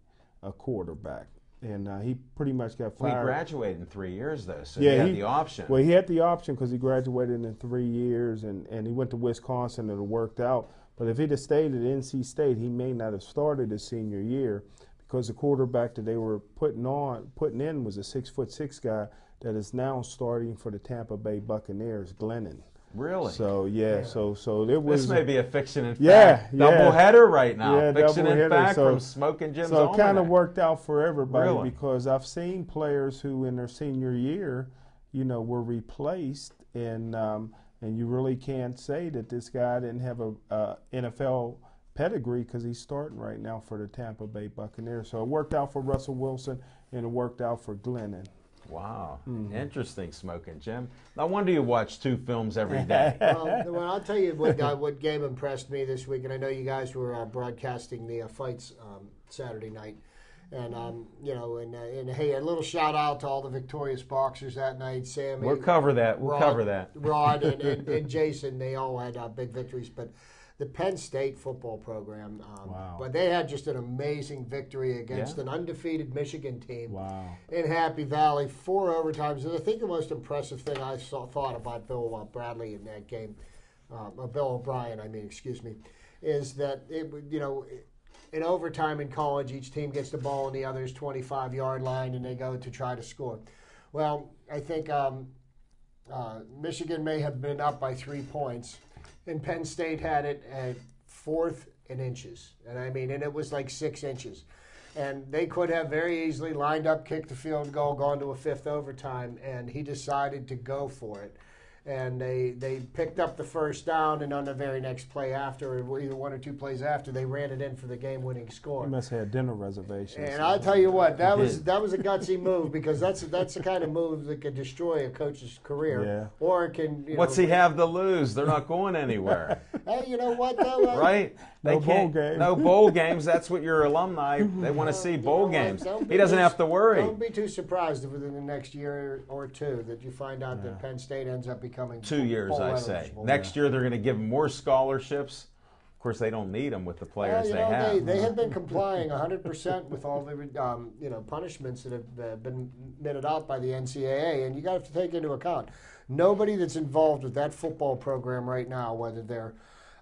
a quarterback. And he pretty much got fired. Well, he graduated in 3 years, though, so he had the option. Well, he had the option because he graduated in 3 years, and he went to Wisconsin and it worked out. But if he'd have stayed at NC State, he may not have started his senior year because the quarterback that they were putting in was a 6'6" guy that is now starting for the Tampa Bay Buccaneers, Glennon. Really? So so it was. This may be a fiction and fact doubleheader right now. Yeah, fiction and fact from Smoking Jim's So it kind Almanac. of worked out for everybody Really? because I've seen players who in their senior year, were replaced, and you really can't say that this guy didn't have a NFL pedigree because he's starting right now for the Tampa Bay Buccaneers. So it worked out for Russell Wilson and it worked out for Glennon. Wow. Interesting, Smoking Jim. No wonder you watch 2 films every day. Well, I'll tell you what game impressed me this week, and I know you guys were broadcasting the fights Saturday night. And, hey, a little shout out to all the victorious boxers that night. Sammy, We'll cover that. Rod and Jason, they all had big victories. But the Penn State football program, but they had just an amazing victory against an undefeated Michigan team in Happy Valley, 4 overtimes. And I think the most impressive thing I thought about Bill Bradley in that game, Bill O'Brien, is that in overtime in college, each team gets the ball on the other's 25-yard line and they go to try to score. Well, I think Michigan may have been up by 3 points. And Penn State had it at 4th and inches. And it was like 6 inches. And they could have very easily lined up, kicked the field goal, gone to a 5th overtime, and he decided to go for it. And they picked up the first down, and on the very next play after, or either 1 or 2 plays after, they ran it in for the game-winning score. He must have had dinner reservations. And I'll tell you what, that was a gutsy move because that's the kind of move that can destroy a coach's career, or it can. What's he have to lose? They're not going anywhere. Hey, you know what though? Right? No bowl games. No bowl games. That's what your alumni they want to see. Bowl games. He doesn't have to worry. Don't be too surprised if within the next year or 2 that you find out that Penn State ends up becoming 2 years, I say. eligible. Next year they're going to give them more scholarships. Of course, they don't need them with the players they have. They have been complying 100% with all the punishments that have been meted out by the NCAA, and you got to take into account nobody that's involved with that football program right now, whether they're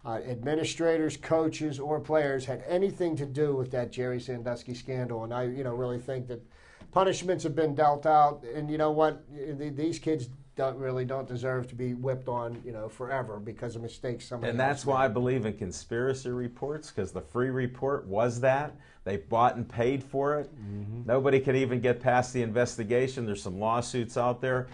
administrators, coaches, or players, had anything to do with that Jerry Sandusky scandal. And I really think that punishments have been dealt out. And you know what? These kids don't deserve to be whipped on, forever because of mistakes somebody And else that's why I made. believe in conspiracy reports, because the free report was that. They bought and paid for it. Nobody could even get past the investigation. There's some lawsuits out there.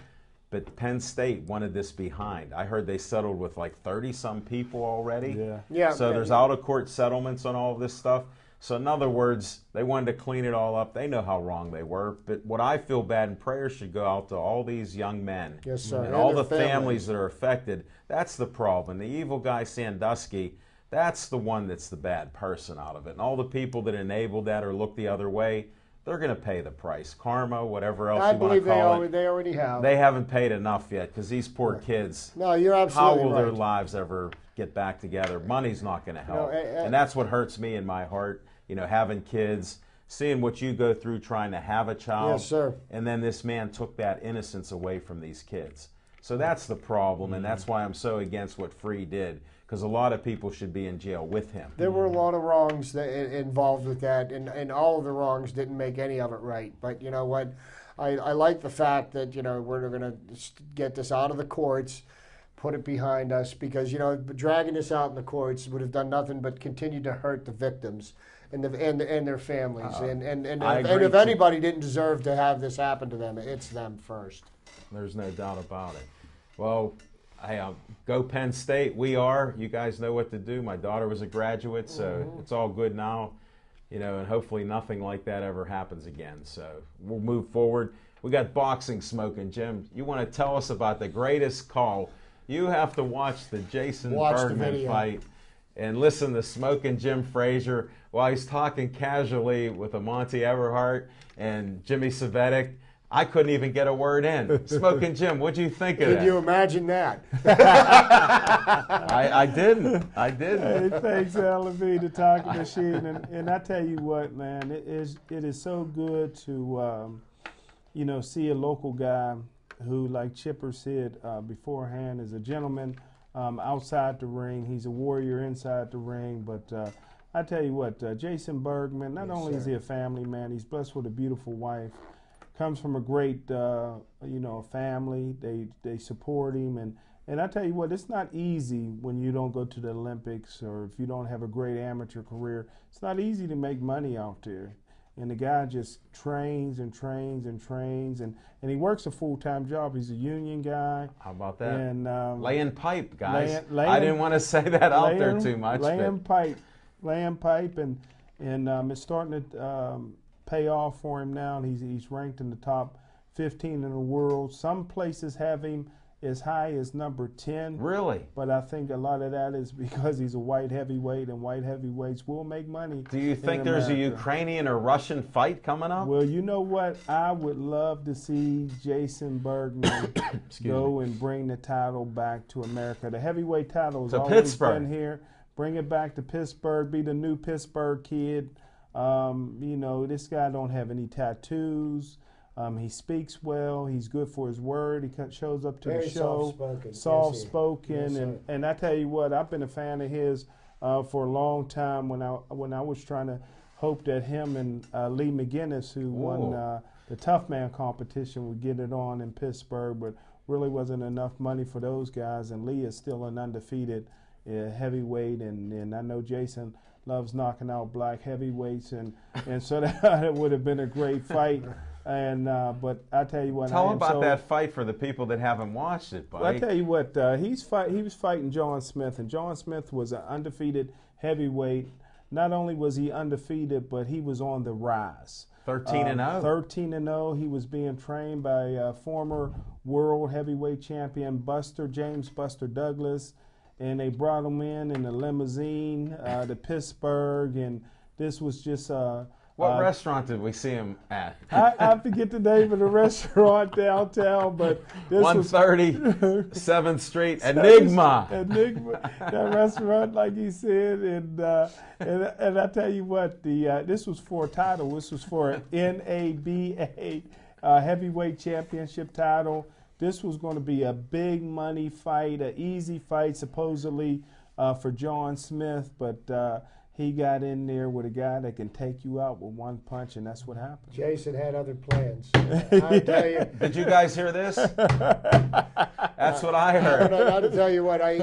But Penn State wanted this behind. I heard they settled with like 30-some people already. Yeah. So there's out-of-court settlements on all of this stuff. So in other words, they wanted to clean it all up. They know how wrong they were. But what I feel bad, and prayers should go out to all these young men. Yes, sir. And And all their the families families that are affected. That's the problem. The evil guy Sandusky, that's the one that's the bad person out of it. And all the people that enabled that or looked the other way, they're going to pay the price. Karma, whatever else I you want believe to call it. they already have. They haven't paid enough yet, because these poor kids, No, you're how absolutely will right. their lives ever get back together? Money's not going to help. No, And that's what hurts me in my heart, having kids, seeing what you go through trying to have a child. Yes, sir. And then this man took that innocence away from these kids. So that's the problem, and that's why I'm so against what Free did, because a lot of people should be in jail with him. There were a lot of wrongs involved with that, and all of the wrongs didn't make any of it right. But you know what? I like the fact that we're going to get this out of the courts, put it behind us, because dragging this out in the courts would have done nothing but continue to hurt the victims and their families. And if anybody didn't deserve to have this happen to them, it's them first. There's no doubt about it. Well, hey, go Penn State. We are. You guys know what to do. My daughter was a graduate, so it's all good now. And hopefully nothing like that ever happens again. So we'll move forward. We got boxing smoking. Jim, you want to tell us about the greatest call? You have to watch the Jason Bergman fight and listen to Smoking Jim Frazier while he's talking casually with Monty Everhart and Jimmy Savetic. I couldn't even get a word in. Smoking Jim, what'd you think of that? Can you imagine that? I didn't. Hey, thanks, L.V., the talking machine. And I tell you what, man, it is so good to, see a local guy who, like Chipper said beforehand, is a gentleman outside the ring. He's a warrior inside the ring. But I tell you what, Jason Bergman, not only is he a family man, he's blessed with a beautiful wife. Comes from a great, family. They support him, and I tell you what, it's not easy when you don't go to the Olympics or if you don't have a great amateur career. It's not easy to make money out there. And the guy just trains and trains and trains, and he works a full-time job. He's a union guy. How about that? And laying pipe, guys. I didn't want to say that out there too much. Laying pipe, and it's starting to pay off for him now, and he's ranked in the top 15 in the world. Some places have him as high as number 10. Really? But I think a lot of that is because he's a white heavyweight, and white heavyweights will make money. Do you think there's a Ukrainian or Russian fight coming up? Well, you know what? I would love to see Jason Bergman go and bring the title back to America. The heavyweight title has always been here. Bring it back to Pittsburgh. Be the new Pittsburgh kid. This guy don't have any tattoos. He speaks well. He's good for his word. He shows up to the show. Soft-spoken. Yes, and I tell you what, I've been a fan of his for a long time when I was trying to hope that him and Lee McGinnis, who won the Tough Man competition, would get it on in Pittsburgh, but really wasn't enough money for those guys. And Lee is still an undefeated heavyweight, and I know Jason loves knocking out black heavyweights, and so that would have been a great fight. And but I tell you what, tell about that fight for the people that haven't watched it, buddy. Well, I tell you what, he was fighting John Smith, and John Smith was an undefeated heavyweight. Not only was he undefeated, but he was on the rise. 13-0. 13-0. He was being trained by former world heavyweight champion James Buster Douglas. And they brought him in a limousine to Pittsburgh, and this was just what restaurant did we see him at? I forget the name of the restaurant downtown, but this 130 7th Street, Enigma. That restaurant, like he said, and I tell you what, this was for a title. This was for an NABA heavyweight championship title. This was going to be a big money fight, an easy fight supposedly for John Smith, but he got in there with a guy that can take you out with one punch, and that's what happened. Jason had other plans. I tell you. Did you guys hear this? That's what I heard. I'll tell you what. I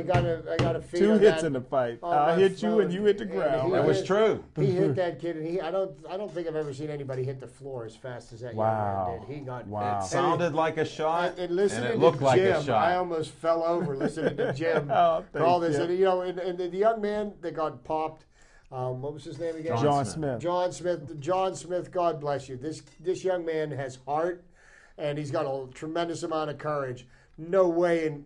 got a feeling. 2 hits in the fight. I hit you and you hit the ground. That was true. He hit that kid, and I don't think I've ever seen anybody hit the floor as fast as that young man did. He got. Wow. It sounded like a shot, and it looked to like Jim, a shot. I almost fell over listening to Jim Oh, call this. Jim. And, you know, and the young man that got popped. What was his name again? John Smith. John Smith. John Smith. God bless you. This young man has heart, and he's got a tremendous amount of courage. No way in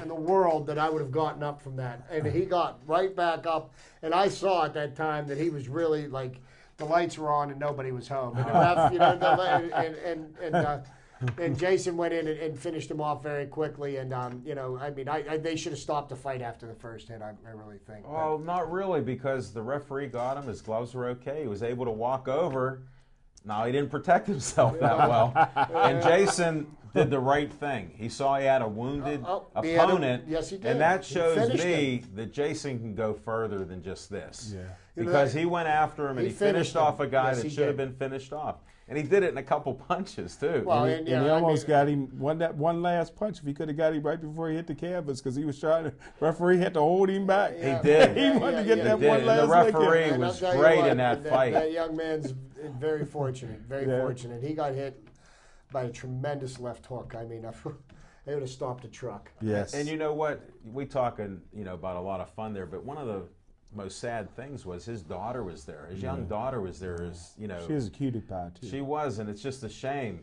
the world that I would have gotten up from that. And he got right back up. And I saw at that time that he was really like the lights were on and nobody was home. And the ref, you know, and Jason went in and finished him off very quickly. And you know, I mean, they should have stopped the fight after the first hit. I really think. Well, not really, because the referee got him. His gloves were okay. He was able to walk over. No, he didn't protect himself that well. And Jason did the right thing. He saw he had a wounded opponent. Yes, he did. And that He shows finished me that Jason can go further than just this. Yeah. Because he went after him and he finished off a guy Yes, that he should have did. been finished off. And he did it in a couple punches, too. Well, And he almost got him one last punch. If he could have got him right before he hit the canvas, because he was trying to. Referee had to hold him back. He did. He wanted to get that He did. one And last the referee lick in. was great in that fight. That young man's very fortunate. Very fortunate. He got hit by a tremendous left hook. I mean, they would have stopped a truck. Yes. And you know what? We talking, about a lot of fun there, but one of the most sad things was his daughter was there. His young daughter was there. She was a cutie pie too. She was, and it's just a shame,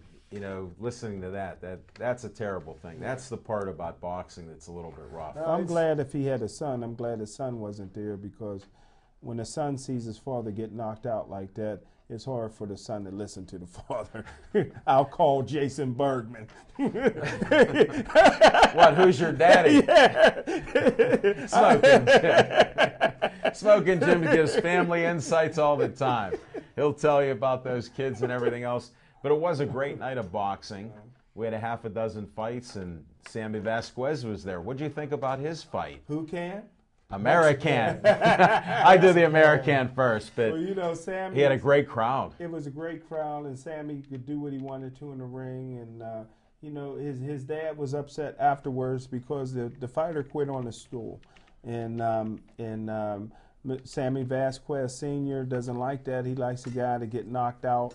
listening to that's a terrible thing. That's the part about boxing that's a little bit rough. I'm glad if he had a son. I'm glad his son wasn't there, because when the son sees his father get knocked out like that, it's hard for the son to listen to the father. I'll call Jason Bergman. What? Who's your daddy? Smoking Jim. Smoking Jim gives family insights all the time. He'll tell you about those kids and everything else. But it was a great night of boxing. We had a half a dozen fights, and Sammy Vasquez was there. What'd you think about his fight? Who can? American. I do the American first, but Well, Sammy. he had a great crowd. It was a great crowd, and Sammy could do what he wanted to in the ring. And his dad was upset afterwards because the fighter quit on the stool, and Sammy Vasquez Sr. doesn't like that. He likes a guy to get knocked out,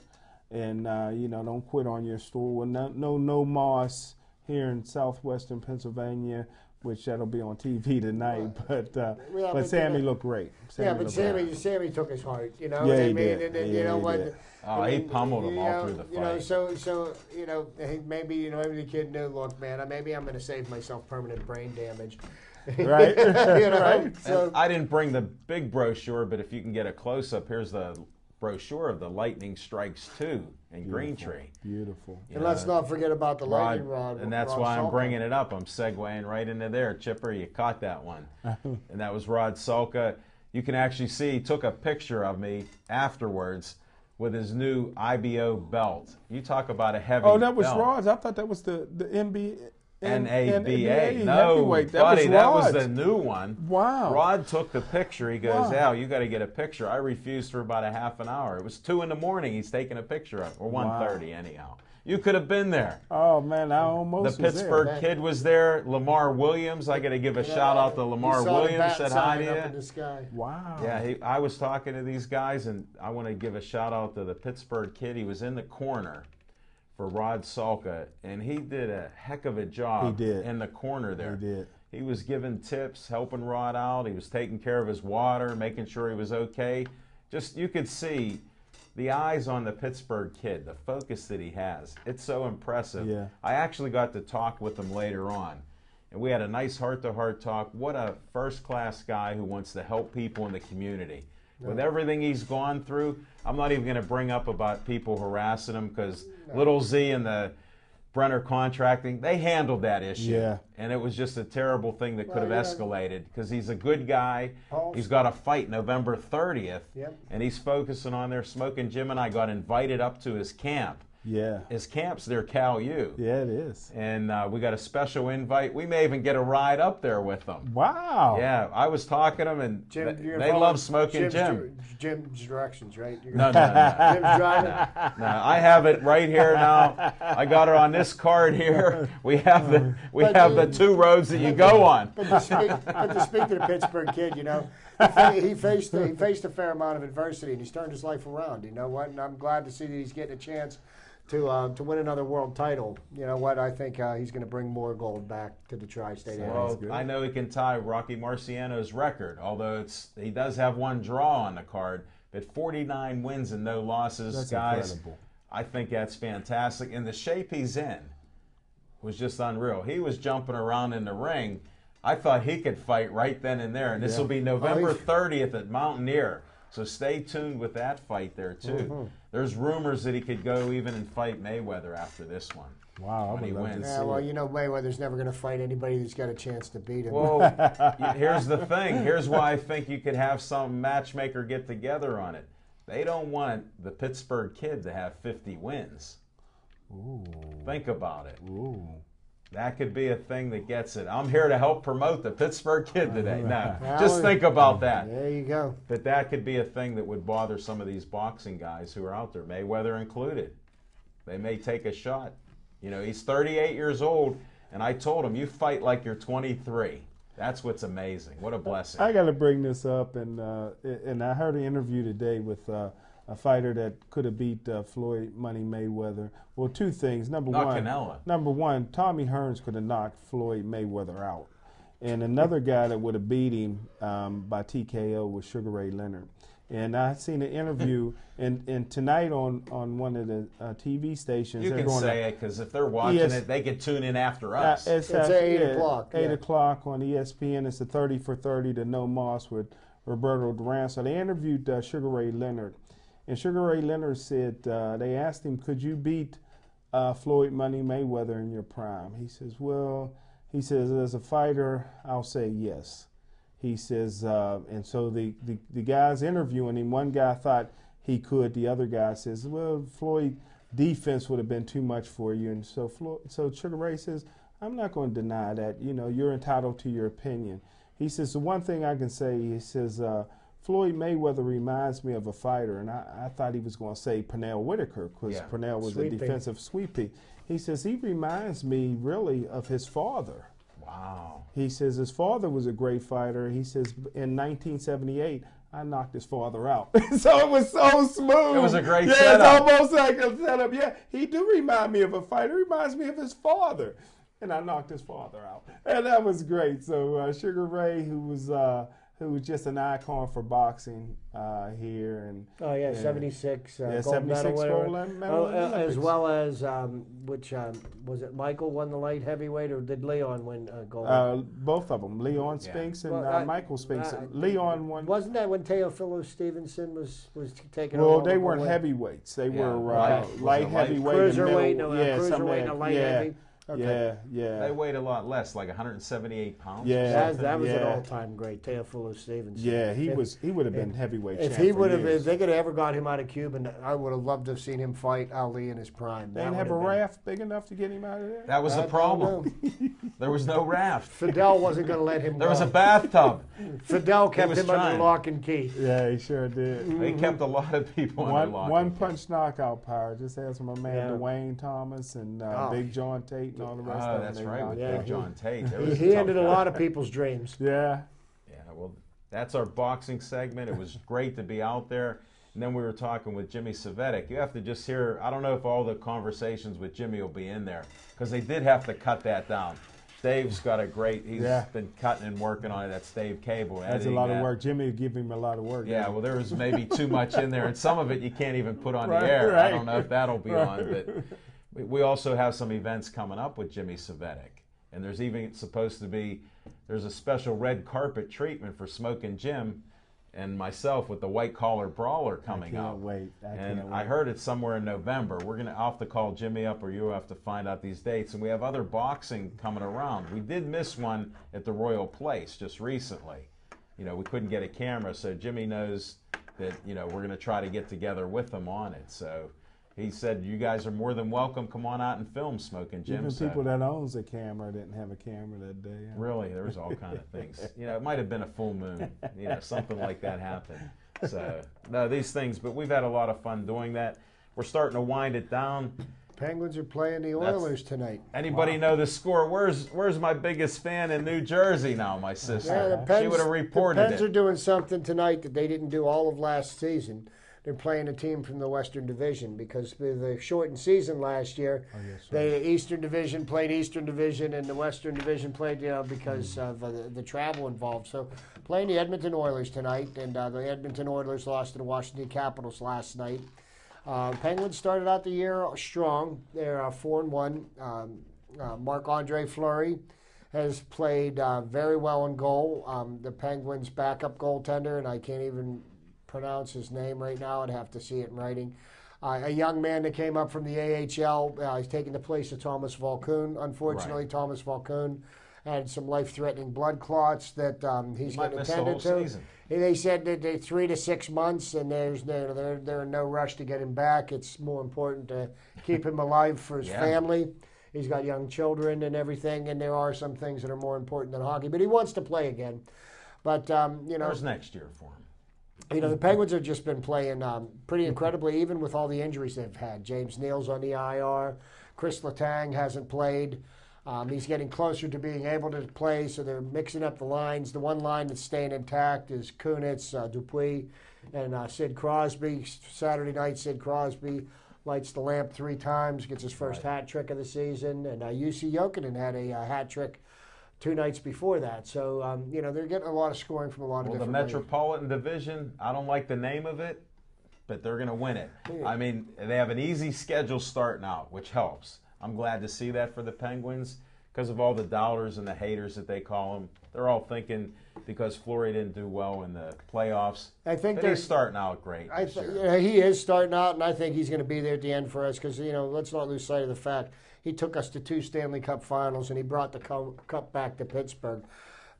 and don't quit on your stool. And no Moss here in southwestern Pennsylvania, which that'll be on TV tonight. But Sammy looked great. Sammy took his heart. You know Yeah, what I he mean? did. And Yeah, you know he what? did. Oh, he pummeled him all through the fight. So hey, maybe the kid knew. Look, man, maybe I'm going to save myself permanent brain damage. Right. Right. So And I didn't bring the big brochure, but if you can get a close up, here's the brochure of the Lightning Strikes 2 in Green Tree. Beautiful. and let's not forget about the lightning rod. And that's Rod why I'm Sulka. bringing it up. I'm segueing right into there. Chipper, you caught that one. And that was Rod Sulka. You can actually see he took a picture of me afterwards with his new IBO belt. You talk about a heavy Oh, that was belt. Rod's. I thought that was the NBA. NABA. No, heavyweight. buddy, that was Rod's. the new one. Wow. Rod took the picture. He goes, Wow. Al, you got to get a picture. I refused for about a half an hour. It was 2 in the morning. He's taking a picture of, or 1:30 anyhow. You could have been there. Oh man, I almost The was Pittsburgh there. kid was there. Lamar Williams. I got to give a shout out to Lamar You saw the Williams. bat Said hi sign to up in you. the sky. Wow. Yeah, I was talking to these guys, and I want to give a shout out to the Pittsburgh kid. He was in the corner for Rod Sulka, and he did a heck of a job He did. in the corner there. He did. He was giving tips, helping Rod out. He was taking care of his water, making sure he was okay. Just, you could see the eyes on the Pittsburgh kid, the focus that he has. It's so impressive. Yeah. I actually got to talk with him later on, and we had a nice heart-to-heart talk. What a first-class guy who wants to help people in the community. With everything he's gone through, I'm not even going to bring up about people harassing him, because Little Z and the Brenner Contracting, they handled that issue. Yeah. And it was just a terrible thing that could have Well, escalated, because he's a good guy. Paul's- He's got a fight November 30th, Yep. and he's focusing on there. Smoking Jim and I got invited up to his camp. Yeah. His camp's near Cal U. Yeah, it is. And we got a special invite. We may even get a ride up there with them. Wow. Yeah, I was talking to them, and Jim, they love Smoking Jim. Jim's directions, right? You're No, Jim's driving. no, I have it right here now. I got it on this card here. We have the two roads that you go on. But to speak to the Pittsburgh kid, you know, he faced a fair amount of adversity, and he's turned his life around. You know what? And I'm glad to see that he's getting a chance to win another world title. You know what? I think he's going to bring more gold back to the tri-state area. Well, I know he can tie Rocky Marciano's record, although he does have one draw on the card, but 49 wins and no losses. That's guys. incredible. I think that's fantastic, and the shape he's in was just unreal. He was jumping around in the ring. I thought he could fight right then and there, and this will be November 30th at Mountaineer. So stay tuned with that fight there, too. Mm-hmm. There's rumors that he could go even and fight Mayweather after this one. Wow, when he wins. Yeah, well, you know, Mayweather's never going to fight anybody who's got a chance to beat him. Well, here's the thing. Here's why I think you could have some matchmaker get together on it. They don't want the Pittsburgh kid to have 50 wins. Ooh. Think about it. Ooh. That could be a thing that gets it. I'm here to help promote the Pittsburgh kid today. No, just think about that. There you go. That could be a thing that would bother some of these boxing guys who are out there, Mayweather included. They may take a shot. You know, he's 38 years old, and I told him, you fight like you're 23. That's what's amazing. What a blessing. I got to bring this up, and I heard an interview today with a fighter that could have beat Floyd Money Mayweather. Well, two things. Number one, Tommy Hearns could have knocked Floyd Mayweather out, and another guy that would have beat him by TKO was Sugar Ray Leonard. And I seen an interview, and tonight on one of the TV stations. You can say it, because if they're watching it, they can tune in after us. It's 8 o'clock. 8 o'clock on ESPN. It's the 30 for 30 to No Moss with Roberto Duran. So they interviewed Sugar Ray Leonard. And Sugar Ray Leonard said, they asked him, could you beat Floyd Money Mayweather in your prime? He says, well, as a fighter, I'll say yes. He says, and so the guys interviewing him, one guy thought he could. The other guy says, well, Floyd defense would have been too much for you. And so Sugar Ray says, I'm not going to deny that. You know, you're entitled to your opinion. He says, the one thing I can say, he says, Floyd Mayweather reminds me of a fighter, and I thought he was going to say Pernell Whitaker, because Pernell was a defensive sweepie. He says, he reminds me really of his father. Wow. He says his father was a great fighter. He says in 1978, I knocked his father out. So it was so smooth. It was a great setup. Yeah, it's almost like a setup. Yeah, he do remind me of a fighter. He reminds me of his father. And I knocked his father out. And that was great. So Sugar Ray, who was just an icon for boxing here. And 76. 76 gold medal. As well as, was it Michael won the light heavyweight, or did Leon win gold? Both of them, Leon Spinks and Michael Spinks. Leon won. Wasn't that when Teofilo Stevenson was taking over? Well, they weren't heavyweights. They were light heavyweight. Cruiserweight, cruiserweight and a light heavy. Okay. Yeah. They weighed a lot less, like 178 pounds. Yeah, that was an all-time great, Teofilo Stevenson. Yeah, he would have been heavyweight. If he would have, if they could have ever got him out of Cuba, I would have loved to have seen him fight Ali in his prime. They didn't have a raft big enough to get him out of there. That was the problem. There was no raft. Fidel wasn't going to let him. There was a bathtub. Fidel kept him under lock and key. Yeah, he sure did. They kept a lot of people under lock. One punch knockout power. Just ask my man Dwayne Thomas and Big John Tate and all the rest of them. That's right, with Big John Tate. He ended a lot of people's dreams. Yeah. Yeah, well, that's our boxing segment. It was great to be out there. And then we were talking with Jimmy Cvetic. You have to just hear, I don't know if all the conversations with Jimmy will be in there, because they did have to cut that down. Dave's got a great, he's been cutting and working on it. That's Dave Cable. That's a lot of work. Jimmy would give him a lot of work. Yeah, well, there was maybe too much in there, and some of it you can't even put on the air. I don't know if that'll be on, but we also have some events coming up with Jimmy Cvetic. And there's even supposed to be, there's a special red carpet treatment for Smoking Jim and myself with the White Collar Brawler coming up. I can't wait. I heard it's somewhere in November. I'll have to call Jimmy up, or you have to find out these dates. And we have other boxing coming around. We did miss one at the Royal Place just recently. You know, we couldn't get a camera, so Jimmy knows that, you know, we're going to try to get together with them on it. So He said, "You guys are more than welcome. Come on out and film Smoking Jim." Even people that owns a camera didn't have a camera that day. Really, there was all kind of things. It might have been a full moon. Something like that happened. So, no, these things. But we've had a lot of fun doing that. We're starting to wind it down. Penguins are playing the Oilers tonight. Anybody know the score? Where's my biggest fan in New Jersey now? My sister. Yeah, the Pens, she would have reported the Pens it. are doing something tonight that they didn't do all of last season. They're playing a team from the Western Division because the shortened season last year, the Eastern Division played Eastern Division and the Western Division played because of the travel involved. So playing the Edmonton Oilers tonight, and the Edmonton Oilers lost to the Washington Capitals last night. Penguins started out the year strong. They're 4-1. Marc-Andre Fleury has played very well in goal. The Penguins' backup goaltender, and I can't even pronounce his name right now. I'd have to see it in writing. A young man that came up from the AHL. He's taking the place of Thomas Volkun. Unfortunately, right. Thomas Volkun had some life-threatening blood clots that he's going to tend to. Season. They said that they're 3 to 6 months, and they're in no rush to get him back. It's more important to keep him alive for his family. He's got young children and everything, and there are some things that are more important than hockey. But he wants to play again. But there's next year for him. The Penguins have just been playing pretty incredibly, even with all the injuries they've had. James Neal's on the IR. Chris Letang hasn't played. He's getting closer to being able to play, so they're mixing up the lines. The one line that's staying intact is Kunitz, Dupuis, and Sid Crosby. Saturday night, Sid Crosby lights the lamp 3 times, gets his first hat trick of the season. And Jussi Jokinen had a hat trick 2 nights before that. So, they're getting a lot of scoring from a lot of different the Metropolitan Division, I don't like the name of it, but they're going to win it. Yeah. I mean, they have an easy schedule starting out, which helps. I'm glad to see that for the Penguins because of all the doubters and the haters that they call them. They're all thinking because Fleury didn't do well in the playoffs. I think they're starting out great. He is starting out, and I think he's going to be there at the end for us because, let's not lose sight of the fact he took us to 2 Stanley Cup finals, and he brought the cup back to Pittsburgh.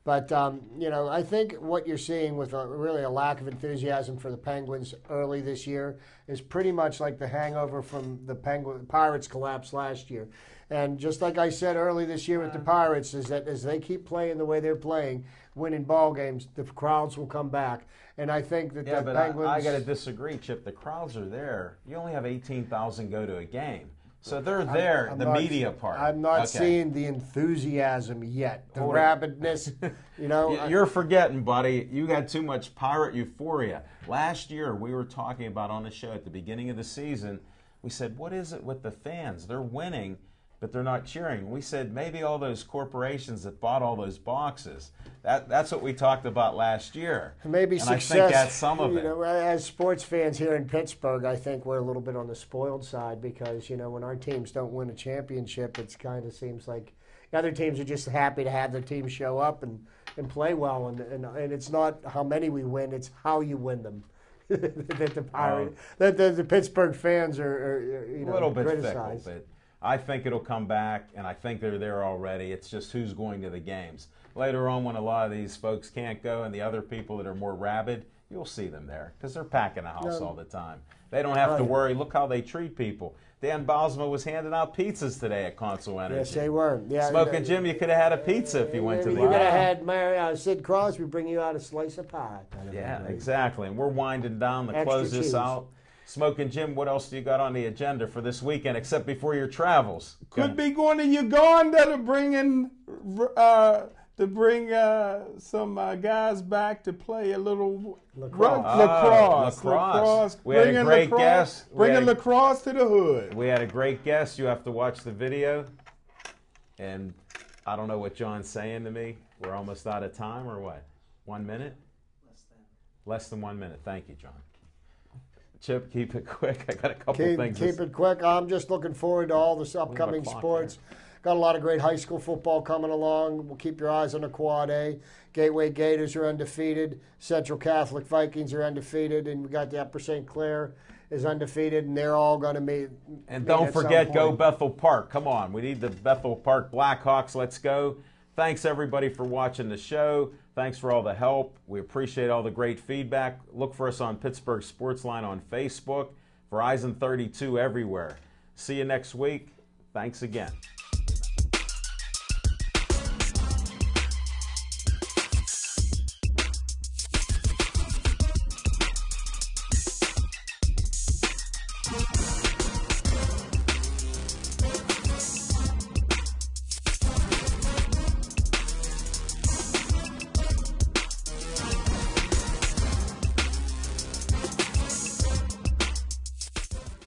But, I think what you're seeing with really a lack of enthusiasm for the Penguins early this year is pretty much like the hangover from the Pirates collapse last year. And just like I said early this year with the Pirates, is that as they keep playing the way they're playing, winning ball games, the crowds will come back. And I think that the Penguins... I got to disagree, Chip. The crowds are there. You only have 18,000 go to a game. So they're there, the media part. I'm not seeing the enthusiasm yet, the rabidness. You're forgetting, buddy. You got too much Pirate euphoria. Last year, we were talking about on the show at the beginning of the season, we said, what is it with the fans? They're winning, but they're not cheering. We said maybe all those corporations that bought all those boxes. That's what we talked about last year. Maybe and success. I think that's some of it. As sports fans here in Pittsburgh, I think we're a little bit on the spoiled side because, when our teams don't win a championship, it kind of seems like the other teams are just happy to have their team show up and play well. And it's not how many we win, it's how you win them. that the Pittsburgh fans are a little bit criticized. Fickle, but I think it'll come back, and I think they're there already. It's just who's going to the games. Later on, when a lot of these folks can't go and the other people that are more rabid, you'll see them there because they're packing the house all the time. They don't have to worry. Look how they treat people. Dan Bosma was handing out pizzas today at Console Energy. Yes, they were. Yeah, Smoking Jim, you could have had a pizza if you went to the You could have had Sid Crosby bring you out a slice of pie. Yeah, exactly. And we're winding down to close this out. Smoking Jim, what else do you got on the agenda for this weekend except before your travels? Could be going to Uganda to bring in some guys back to play a little lacrosse. We had a great guest. Bringing lacrosse to the hood. We had a great guest. You have to watch the video. And I don't know what John's saying to me. We're almost out of time or what? 1 minute? Less than 1 minute. Thank you, John. Chip, keep it quick. I got a couple things. Keep it quick. I'm just looking forward to all this upcoming sports. Got a lot of great high school football coming along. We'll keep your eyes on the Quad A. Gateway Gators are undefeated. Central Catholic Vikings are undefeated. And we got the Upper St. Clair is undefeated. And they're all going to meet. And don't forget, go Bethel Park. Come on. We need the Bethel Park Blackhawks. Let's go. Thanks, everybody, for watching the show. Thanks for all the help. We appreciate all the great feedback. Look for us on Pittsburgh Sportsline on Facebook. Verizon 32 everywhere. See you next week. Thanks again.